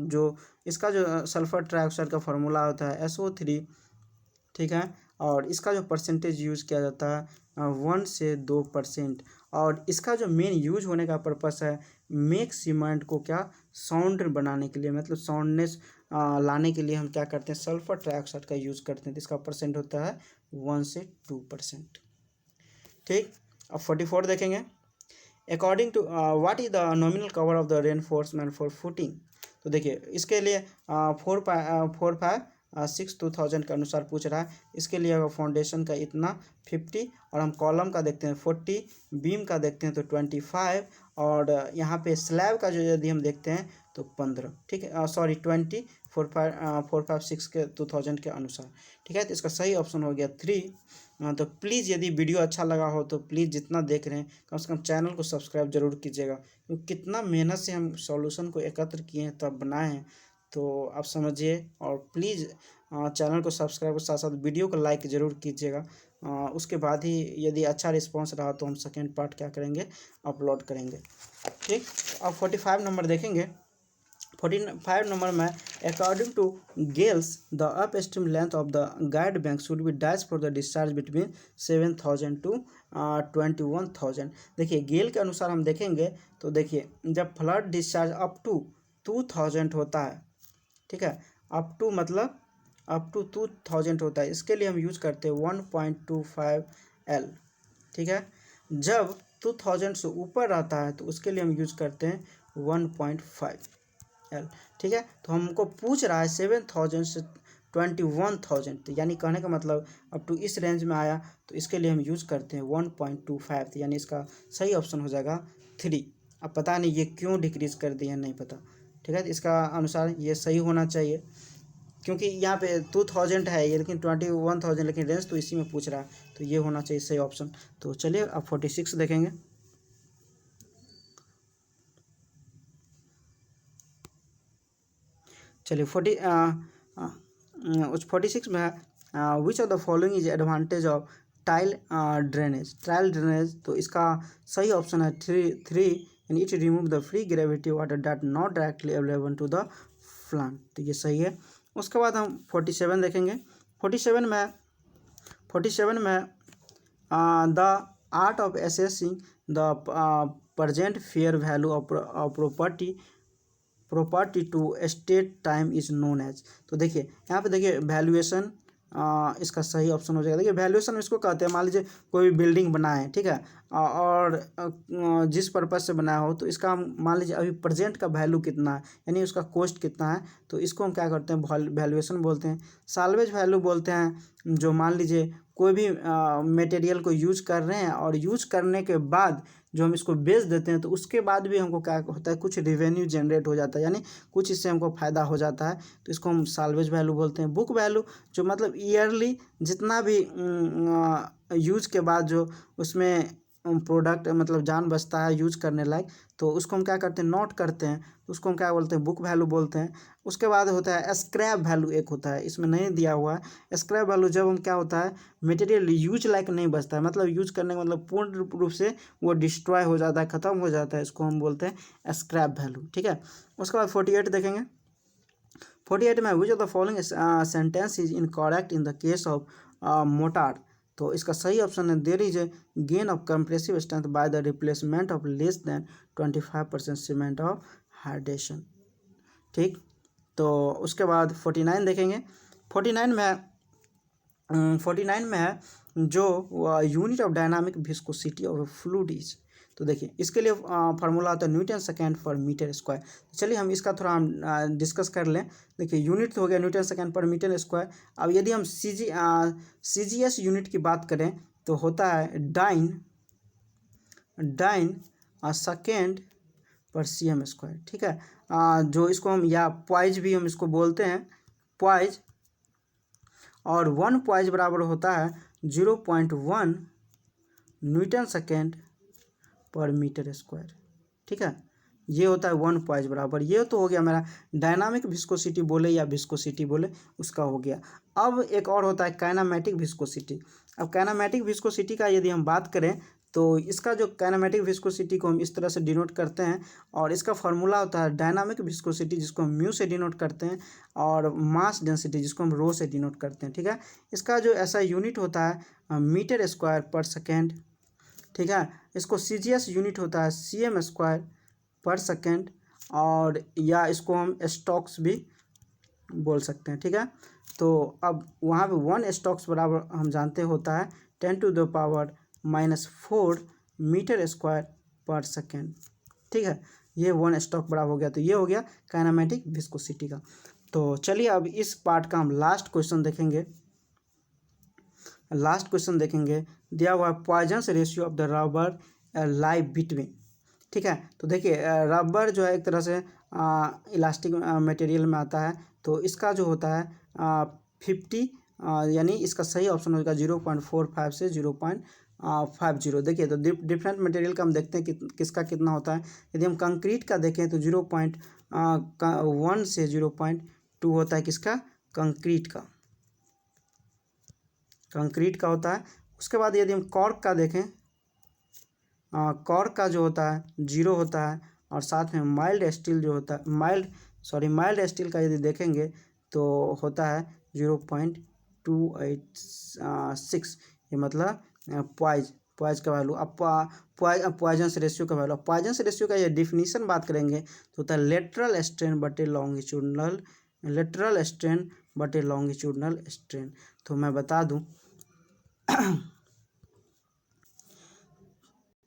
जो इसका जो सल्फर ट्राईऑक्साइड का फार्मूला होता है SO3। ठीक है, और इसका जो परसेंटेज यूज़ किया जाता है 1 से 2%। और इसका जो मेन यूज होने का पर्पस है मेक सीमेंट को क्या साउंड बनाने के लिए, मतलब साउंडनेस लाने के लिए हम क्या करते हैं सल्फर ट्राईऑक्साइड का यूज़ करते हैं, तो इसका परसेंट होता है 1 से 2%। ठीक, अब 44 देखेंगे। According to what is the nominal cover of the reinforcement for footing. तो देखिए इसके लिए 456 के अनुसार पूछ रहा है। इसके लिए अगर फाउंडेशन का इतना 50, और हम कॉलम का देखते हैं 40, बीम का देखते हैं तो 25, और यहाँ पे स्लैब का जो यदि हम देखते हैं तो 15। ठीक है, सॉरी 20, 456 के 2000 के अनुसार। ठीक है, तो इसका सही ऑप्शन हो गया 3। तो प्लीज़ यदि वीडियो अच्छा लगा हो तो प्लीज़ जितना देख रहे हैं कम से कम चैनल को सब्सक्राइब जरूर कीजिएगा, क्योंकि कितना मेहनत से हम सॉल्यूशन को एकत्र किए हैं तब बनाए हैं, तो आप समझिए। और प्लीज़ चैनल को सब्सक्राइब के साथ साथ वीडियो को लाइक ज़रूर कीजिएगा। उसके बाद ही यदि अच्छा रिस्पांस रहा तो हम सेकेंड पार्ट क्या करेंगे अपलोड करेंगे। ठीक, अब 45 नंबर देखेंगे। 45 नंबर में according to Gale's the upstream length of the guide bank should be dash for the discharge between 7000 टू 21000। देखिए गेल के अनुसार हम देखेंगे तो देखिए जब फ्लड डिस्चार्ज अप टू 2000 होता है, ठीक है, अप टू मतलब अप टू 2000 होता है, इसके लिए हम यूज करते हैं 1.25 L। ठीक है, जब 2000 से ऊपर रहता है तो उसके लिए हम यूज करते हैं 1.5 एल। ठीक है, तो हमको पूछ रहा है 7000 से 21000, तो यानी कहने का मतलब अप टू इस रेंज में आया तो इसके लिए हम यूज़ करते हैं 1.25, तो यानी इसका सही ऑप्शन हो जाएगा 3। अब पता नहीं ये क्यों डिक्रीज़ कर दिया नहीं पता। ठीक है, तो इसका अनुसार ये सही होना चाहिए, क्योंकि यहाँ पे 2000 है ये, लेकिन 21000, लेकिन रेंज तो इसी में पूछ रहा है, तो ये होना चाहिए सही ऑप्शन। तो चलिए अब 46 देखेंगे। चलिए 46 में है which of the following is advantage of tile drainage. तो इसका सही ऑप्शन है 3 and it remove the free gravity water that not directly available to the plant, तो ये सही है। उसके बाद हम 47 देखेंगे। 47 में the art of assessing the present fair value of property to state time is known as. तो देखिए यहाँ पे देखिए वैल्यूएशन, इसका सही ऑप्शन हो जाएगा। देखिए वैल्यूएशन इसको कहते हैं, मान लीजिए कोई भी बिल्डिंग बनाए हैं, ठीक है, और जिस पर्पज़ से बनाया हो, तो इसका हम मान लीजिए अभी प्रेजेंट का वैल्यू कितना है, यानी उसका कॉस्ट कितना है, तो इसको हम क्या करते हैं वैल्यूएशन बोलते हैं। साल्वेज वैल्यू बोलते हैं, जो मान लीजिए कोई भी मटेरियल को यूज कर रहे हैं और यूज करने के बाद जो हम इसको बेच देते हैं, तो उसके बाद भी हमको क्या होता है, कुछ रेवेन्यू जनरेट हो जाता है, यानी कुछ इससे हमको फ़ायदा हो जाता है, तो इसको हम साल्वेज वैल्यू बोलते हैं। बुक वैल्यू जो मतलब ईयरली जितना भी यूज के बाद जो उसमें प्रोडक्ट मतलब जान बचता है यूज करने लायक, तो उसको हम क्या करते हैं, नोट करते हैं, तो उसको हम क्या बोलते हैं, बुक वैल्यू बोलते हैं। उसके बाद होता है स्क्रैप वैल्यू, एक होता है, इसमें नहीं दिया हुआ है। स्क्रैप वैल्यू जब हम क्या होता है, मटेरियल यूज लायक नहीं बचता है, मतलब यूज करने का मतलब पूर्ण रूप से वो डिस्ट्रॉय हो जाता है, ख़त्म हो जाता है, इसको हम बोलते हैं स्क्रैप वैल्यू। ठीक है, उसके बाद 48 देखेंगे। 48 में which of the following sentence is incorrect in the case of mortar. तो इसका सही ऑप्शन है there is a gain of compressive strength by the replacement of less than 25% cement of hydration. ठीक, तो उसके बाद 49 देखेंगे। 49 में है जो unit of dynamic viscosity of fluid is. तो देखिए इसके लिए फार्मूला होता है न्यूटन सेकेंड पर मीटर स्क्वायर। चलिए हम इसका थोड़ा हम डिस्कस कर लें। देखिए यूनिट तो हो गया न्यूटन सेकेंड पर मीटर स्क्वायर। अब यदि हम CGS यूनिट की बात करें तो होता है डाइन सेकेंड पर cm स्क्वायर। ठीक है, जो इसको हम या पॉइज भी हम इसको बोलते हैं, पॉइज, और 1 पॉइज बराबर होता है 0.1 न्यूटन सेकेंड पर मीटर स्क्वायर। ठीक है, ये होता है 1 पॉइज बराबर। ये तो हो गया मेरा डायनामिक विस्कोसिटी बोले या विस्कोसिटी बोले उसका हो गया। अब एक और होता है काइनेमेटिक विस्कोसिटी। अब काइनेमेटिक विस्कोसिटी का यदि हम बात करें तो इसका जो काइनेमेटिक विस्कोसिटी को हम इस तरह से डिनोट करते हैं, और इसका फार्मूला होता है डायनामिक विस्कोसिटी जिसको हम म्यू से डिनोट करते हैं, और मास डेंसिटी जिसको हम रो से डिनोट करते हैं। ठीक है, इसका जो ऐसा यूनिट होता है मीटर स्क्वायर पर सेकेंड। ठीक है, इसको CGS यूनिट होता है cm स्क्वायर पर सेकेंड, और या इसको हम स्टॉक्स भी बोल सकते हैं। ठीक है, तो अब वहाँ पे 1 स्टॉक्स बराबर हम जानते होता है 10⁻⁻⁴ मीटर स्क्वायर पर सेकेंड। ठीक है, ये 1 स्टॉक बराबर हो गया। तो ये हो गया काइनेमेटिक विस्कोसिटी का। तो चलिए अब इस पार्ट का हम लास्ट क्वेश्चन देखेंगे। दिया हुआ Poisson's ratio of the rubber lie between. ठीक है, तो देखिए रबर जो है एक तरह से इलास्टिक मटेरियल में आता है, तो इसका जो होता है 50, यानी इसका सही ऑप्शन होगा 0.45 से 0.50। देखिए तो डिफरेंट मटेरियल का हम देखते हैं कि किसका कितना होता है। यदि हम कंक्रीट का देखें तो 0.1 से 0.2 होता है, किसका, कंक्रीट का होता है। उसके बाद यदि हम कॉर्क का देखें, कॉर्क का जो होता है 0 होता है, और साथ में माइल्ड स्टील जो होता है माइल्ड स्टील का यदि देखेंगे तो होता है 0.286। ये मतलब पॉइज का वैल्यू। अब पॉइजन्स रेशियो का वैल्यू, पॉइजन्स रेशियो का ये डिफिनीशन बात करेंगे तो होता है लेटरल स्ट्रेन बटे लॉन्गिट्यूडनल स्ट्रेन। तो मैं बता दूं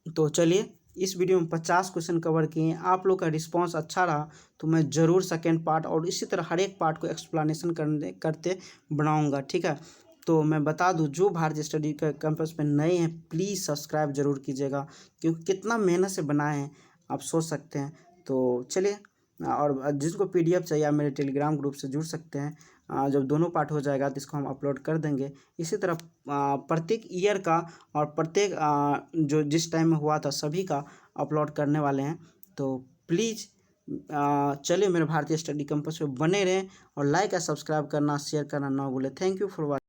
तो चलिए, इस वीडियो में 50 क्वेश्चन कवर किए। आप लोग का रिस्पांस अच्छा रहा तो मैं ज़रूर सेकेंड पार्ट और इसी तरह हर एक पार्ट को एक्सप्लेनेशन करते बनाऊंगा, ठीक है। तो मैं बता दूं, जो भारतीय स्टडी कैंपस में नए हैं प्लीज़ सब्सक्राइब जरूर कीजिएगा, क्योंकि कितना मेहनत से बनाए हैं आप सोच सकते हैं। तो चलिए, और जिसको पीडीएफ चाहिए आप मेरे टेलीग्राम ग्रुप से जुड़ सकते हैं। जब दोनों पार्ट हो जाएगा तो इसको हम अपलोड कर देंगे। इसी तरह प्रत्येक ईयर का और प्रत्येक जो जिस टाइम में हुआ था सभी का अपलोड करने वाले हैं। तो प्लीज़ चलिए, मेरे भारतीय स्टडी कैंपस पे बने रहें और लाइक और सब्सक्राइब करना शेयर करना ना भूलें। Thank you for watching.